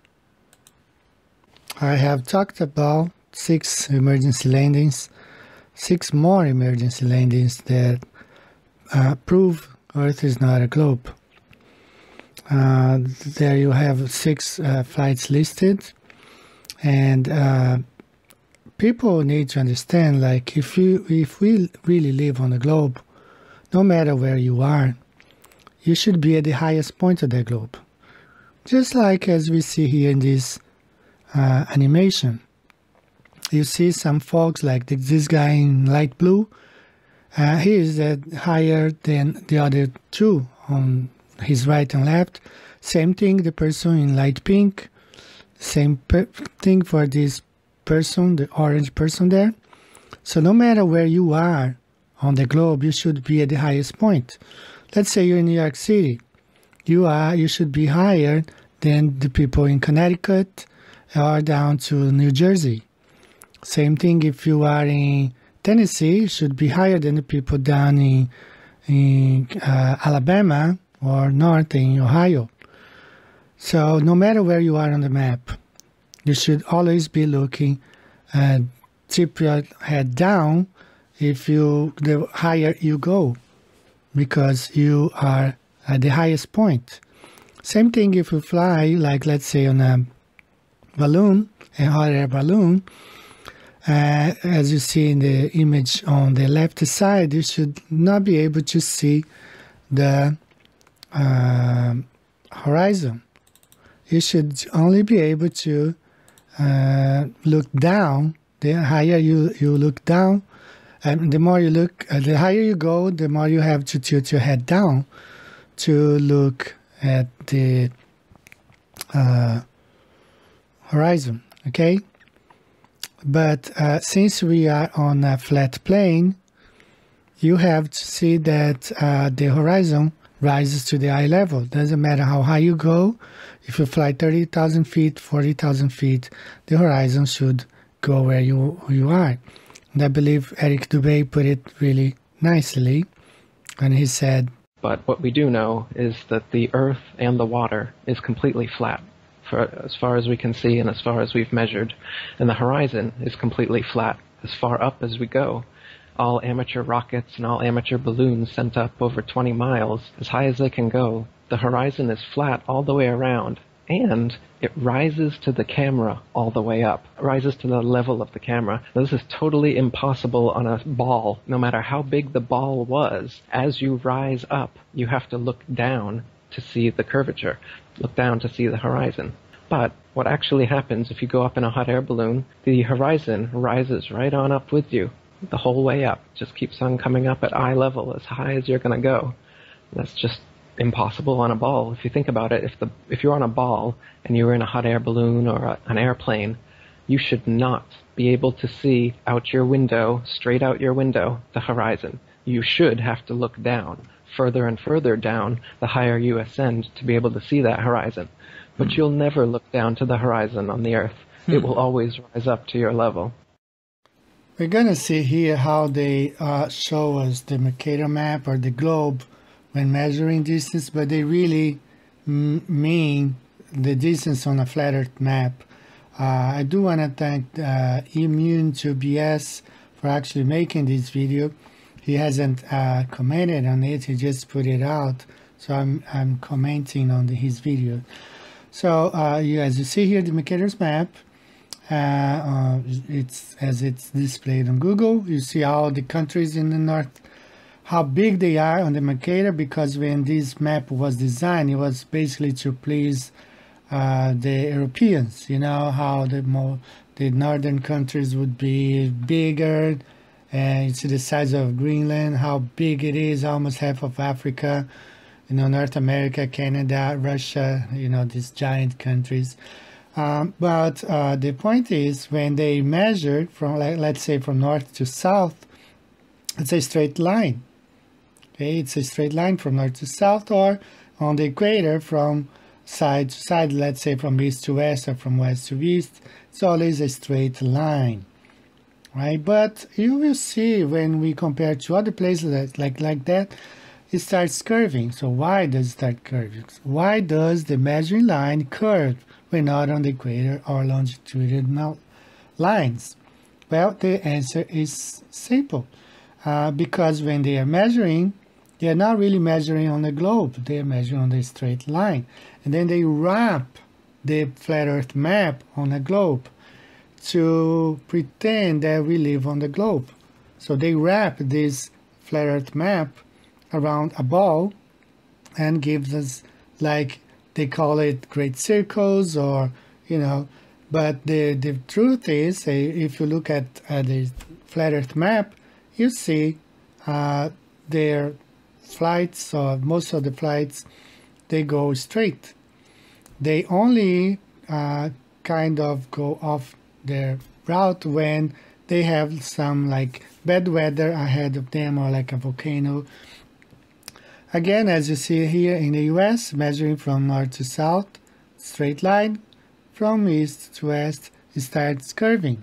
I have talked about 6 emergency landings, 6 more emergency landings that prove Earth is not a globe. There you have 6 flights listed, and people need to understand, like, if we really live on the globe, no matter where you are, you should be at the highest point of the globe. Just like as we see here in this animation. You see some folks like this guy in light blue. He is higher than the other 2 on his right and left. Same thing, the person in light pink. Same thing for this person, the orange person there. So no matter where you are on the globe, you should be at the highest point. Let's say you're in New York City. You should be higher than the people in Connecticut or down to New Jersey. Same thing if you are in Tennessee, you should be higher than the people down in Alabama or north in Ohio. So no matter where you are on the map, you should always be looking, tip your head down the higher you go, because you are at the highest point. Same thing if you fly, like let's say on a balloon, a hot air balloon. As you see in the image on the left side, you should not be able to see the horizon. You should only be able to look down. The higher you look down, and the more you look, the higher you go, the more you have to tilt your head down to look at the horizon. Okay, but since we are on a flat plane, you have to see that the horizon rises to the eye level. Doesn't matter how high you go. If you fly 30,000 feet, 40,000 feet, the horizon should go where you are. And I believe Eric Dubé put it really nicely when he said, but what we do know is that the Earth and the water is completely flat, for as far as we can see and as far as we've measured, and the horizon is completely flat as far up as we go. All amateur rockets and all amateur balloons sent up over 20 miles, as high as they can go, the horizon is flat all the way around, and it rises to the camera all the way up. It rises to the level of the camera. Now, this is totally impossible on a ball. No matter how big the ball was, as you rise up, you have to look down to see the curvature, look down to see the horizon. But what actually happens if you go up in a hot air balloon, the horizon rises right on up with you. The whole way up, just keeps on coming up at eye level as high as you're going to go. That's just impossible on a ball. If you think about it, if you're on a ball and you're in a hot air balloon or an airplane, you should not be able to see out your window, straight out your window, the horizon. You should have to look down, further and further down, the higher you ascend to be able to see that horizon. But you'll never look down to the horizon on the Earth. It will always rise up to your level. We're going to see here how they show us the Mercator map or the globe when measuring distance, but they really mean the distance on a flat Earth map. I do want to thank Immune to BS for actually making this video. He hasn't commented on it, he just put it out, so I'm commenting on his video. So as you see here, the Mercator's map, it's displayed on Google. You see all the countries in the north, how big they are on the Mercator, because when this map was designed, it was basically to please the Europeans. You know how the northern countries would be bigger, and you see the size of Greenland, how big it is, almost half of Africa, you know, North America, Canada, Russia, you know, these giant countries. But the point is, when they measure from, let's say, from north to south, it's a straight line. Okay, it's a straight line from north to south, or on the equator from side to side, let's say from east to west or from west to east. It's always a straight line, right? But you will see when we compare to other places like that, it starts curving. So why does it start curving? Why does the measuring line curve when not on the equator or longitudinal lines? Well, the answer is simple. Because when they are measuring, they are not really measuring on the globe, they are measuring on the straight line. And then they wrap the flat Earth map on a globe to pretend that we live on the globe. So they wrap this flat Earth map around a ball and gives us, like, they call it great circles, or, you know, but the truth is, if you look at the flat Earth map, you see their flights, or most of the flights, they go straight. They only kind of go off their route when they have some like bad weather ahead of them, or like a volcano. Again, as you see here in the US, measuring from north to south, straight line, from east to west, it starts curving.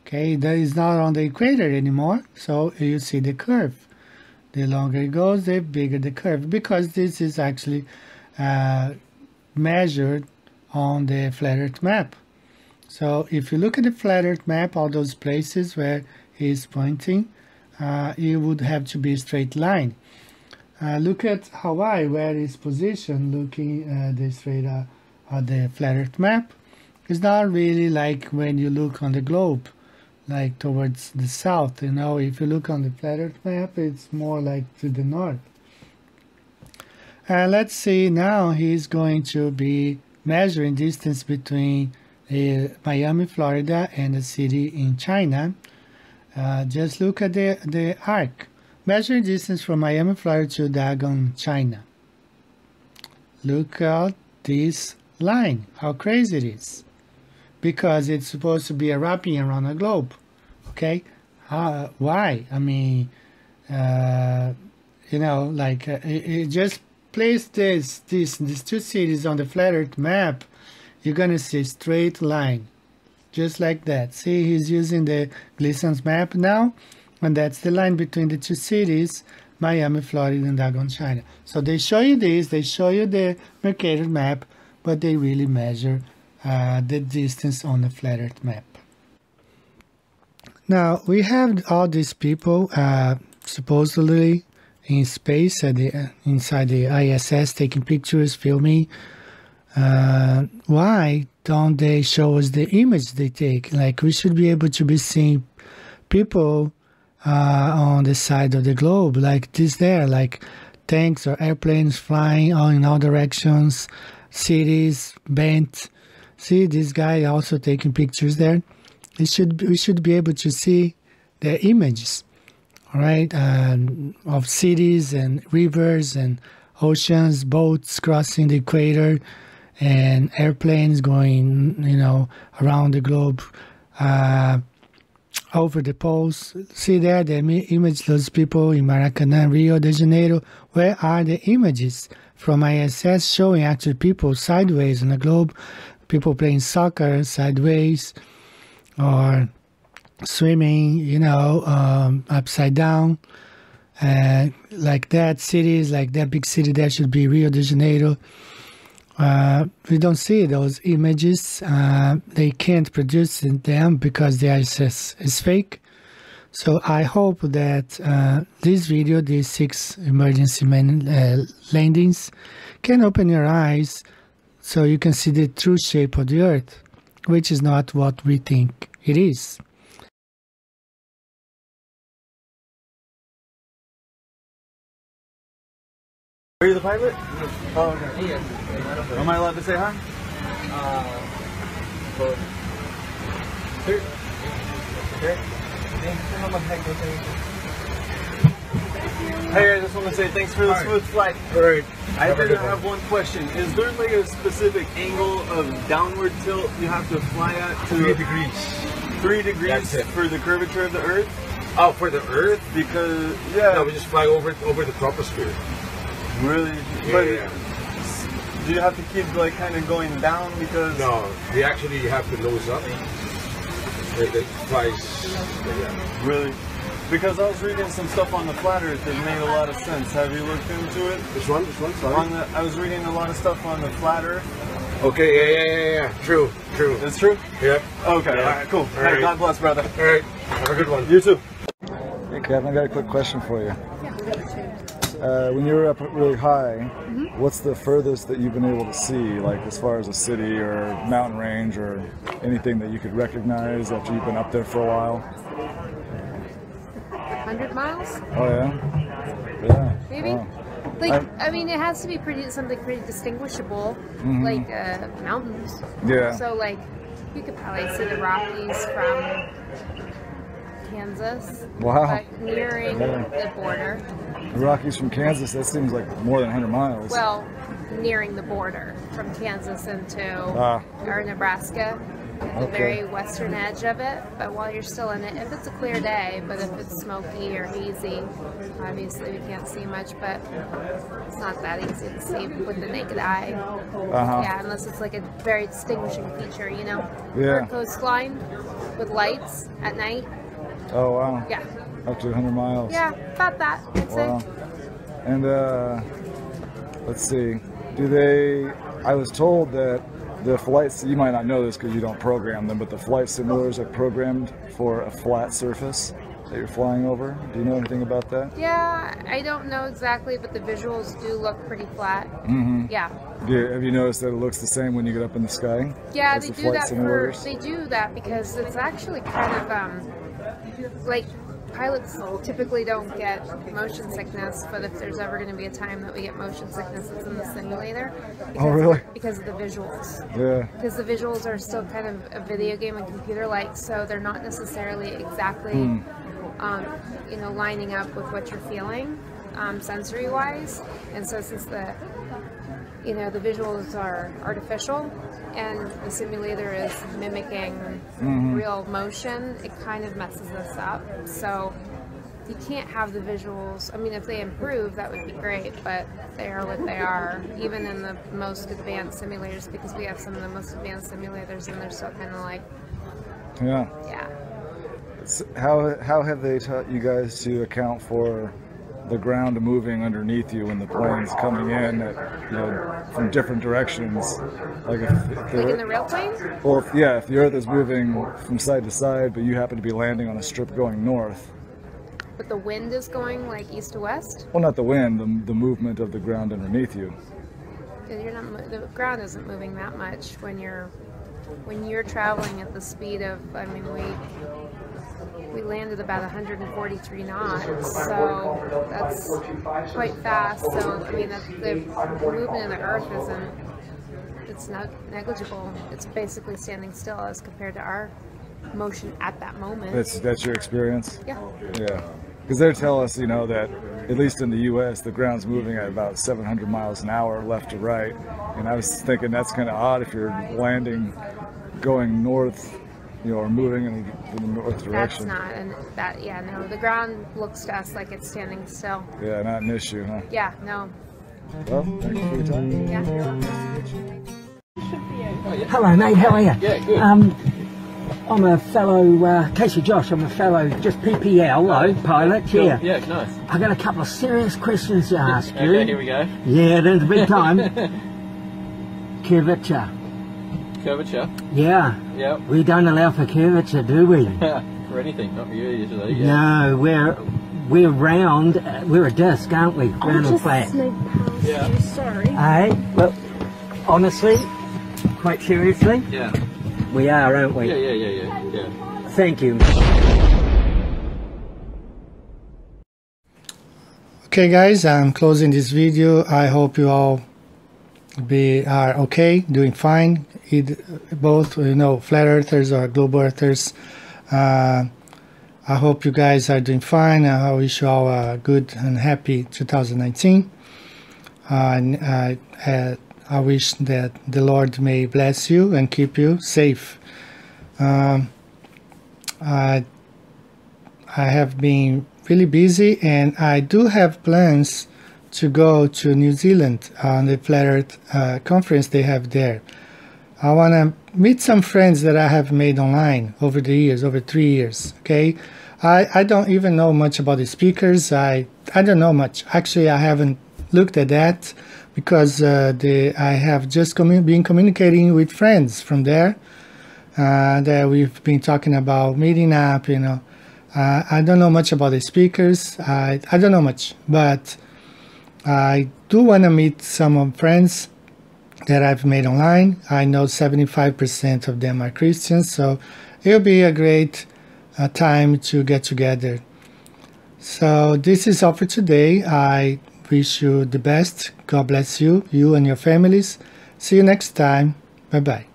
Okay, that is not on the equator anymore, so you see the curve. The longer it goes, the bigger the curve, because this is actually measured on the flat Earth map. So if you look at the flat Earth map, all those places where he's pointing, it would have to be a straight line. Look at Hawaii, where it's positioned, looking at the flat Earth map. It's not really like when you look on the globe, like towards the south. You know, if you look on the flat Earth map, it's more like to the north. Let's see, now he's going to be measuring distance between Miami, Florida, and a city in China. Just look at the arc. Measuring distance from Miami, Florida to Dagon, China. Look at this line, how crazy it is. Because it's supposed to be a wrapping around a globe. Okay? Why? I mean, you know, like, it just place these two cities on the flat Earth map, you're going to see a straight line. Just like that. See, he's using the Gleason's map now. And that's the line between the two cities, Miami, Florida, and Dagon, China. So they show you this, they show you the Mercator map, but they really measure the distance on the flat Earth map. Now, we have all these people supposedly in space at inside the ISS taking pictures, filming. Why don't they show us the image they take? Like, we should be able to be seeing people on the side of the globe, like this there, like tanks or airplanes flying in all directions, cities bent. See this guy also taking pictures there. We should be able to see the images, all right, of cities and rivers and oceans, boats crossing the equator, and airplanes going, you know, around the globe, over the poles. See there, the image, those people in Maracanã, Rio de Janeiro. Where are the images from ISS showing actually people sideways on the globe, people playing soccer sideways, or swimming, you know, upside down, like that. Cities like that big city there should be Rio de Janeiro, we don't see those images. They can't produce them because the ISS is fake. So I hope that this video, these 6 emergency landings, can open your eyes so you can see the true shape of the Earth, which is not what we think it is. Are you the pilot? Oh, okay. Am I allowed to say hi? Hey, I just want to say thanks for the smooth flight. Alright. I did have one question. Is there like a specific angle of downward tilt you have to fly at to 3 degrees. 3 degrees for the curvature of the Earth? Oh, for the Earth? Because no, we just fly over the troposphere. Really? Yeah. Do you have to keep like kind of going down because? No, we actually have to nose up. It flies. Yeah. Really? Because I was reading some stuff on the flat Earth that made a lot of sense. Have you looked into it? Which one? Sorry. I was reading a lot of stuff on the flat Earth. Okay, yeah. True. It's true? Yep. Okay, Yeah. all right, cool. All Hey, right. God bless, brother. All right, have a good one. You too. Hey, Kevin, I got a quick question for you. When you were up really high, what's the furthest that you've been able to see, like as far as a city or mountain range or anything that you could recognize after you've been up there for a while? 100 miles? Oh yeah? Maybe? Wow. Like, I mean, it has to be something pretty distinguishable, like mountains. Yeah. So, like, you could probably see the Rockies from Kansas. Wow. But nearing the border. The Rockies from Kansas, that seems like more than 100 miles. Well, nearing the border from Kansas into or Nebraska. The very western edge of it, but while you're still in it, if it's a clear day, but if it's smoky or hazy, obviously we can't see much, but it's not that easy to see with the naked eye. Yeah, unless it's like a very distinguishing feature, you know? Or a coastline with lights at night. Oh, wow. Yeah. Up to 100 miles. Yeah, about that, I'd say. And let's see, I was told that the flights, you might not know this because you don't program them, but the flight simulators are programmed for a flat surface that you're flying over. Do you know anything about that? Yeah, I don't know exactly, but the visuals do look pretty flat. Yeah. Have you noticed that it looks the same when you get up in the sky? Yeah, they do that because it's actually kind of like pilots typically don't get motion sickness, but if there's ever going to be a time that we get motion sickness, it's in the simulator. Oh, really? Because of the visuals. Yeah. Because the visuals are still kind of a video game and computer-like, so they're not necessarily exactly, you know, lining up with what you're feeling, sensory-wise. And so since the visuals are artificial and the simulator is mimicking real motion, it kind of messes us up. So you can't have the visuals. I mean, if they improve, that would be great, but they are what they are, even in the most advanced simulators, because we have some of the most advanced simulators and they're still kind of like, yeah. How have they taught you guys to account for the ground moving underneath you when the plane's coming in from different directions? Like in the real plane? Well, if the Earth is moving from side to side, but you happen to be landing on a strip going north. But the wind is going like east to west? Well, not the wind, the movement of the ground underneath you. The ground isn't moving that much when you're traveling at the speed of, I mean, we landed about 143 knots, so that's quite fast. So, I mean, the movement of the Earth it's not negligible. It's basically standing still as compared to our motion at that moment. That's your experience? Yeah. Yeah. Because they tell us, that at least in the U.S., the ground's moving at about 700 miles an hour left to right. And I was thinking that's kind of odd if you're landing going north, or moving in the north direction. That's not, no, the ground looks to us like it's standing still. Yeah, not an issue, huh? Yeah, no. Well, thank you for your time. Yeah, you're welcome. Hello, mate, how are you? Yeah, good. I'm a fellow, Casey Josh, I'm a fellow, just PPL, pilot, Cool. yeah. Yeah, nice. I got a couple of serious questions to ask you. Okay, here we go. Yeah, there's a big time. curvature. Curvature? Yeah. Yep. We don't allow for curvature, do we? For anything, not for you usually. Yeah. No, we're round. We're a disc, aren't we? Round and flat. Yeah. Sorry. Hey, look, honestly, quite seriously, Yeah. we are, aren't we? Yeah. Thank you. Okay guys, I'm closing this video. I hope you all are okay, doing fine, both, you know, flat earthers or globe earthers. I hope you guys are doing fine. I wish you all a good and happy 2019. I wish that the Lord may bless you and keep you safe. I have been really busy, and I do have plans to go to New Zealand on the Flat Earth conference they have there. I want to meet some friends that I have made online over the years, over 3 years. Okay, I don't even know much about the speakers. I don't know much. Actually, I haven't looked at that because I have just been communicating with friends from there that we've been talking about meeting up. You know, I don't know much about the speakers. I don't know much, but I do want to meet some friends that I've made online. I know 75% of them are Christians, so it'll be a great time to get together. So this is all for today. I wish you the best. God bless you, you and your families. See you next time. Bye-bye.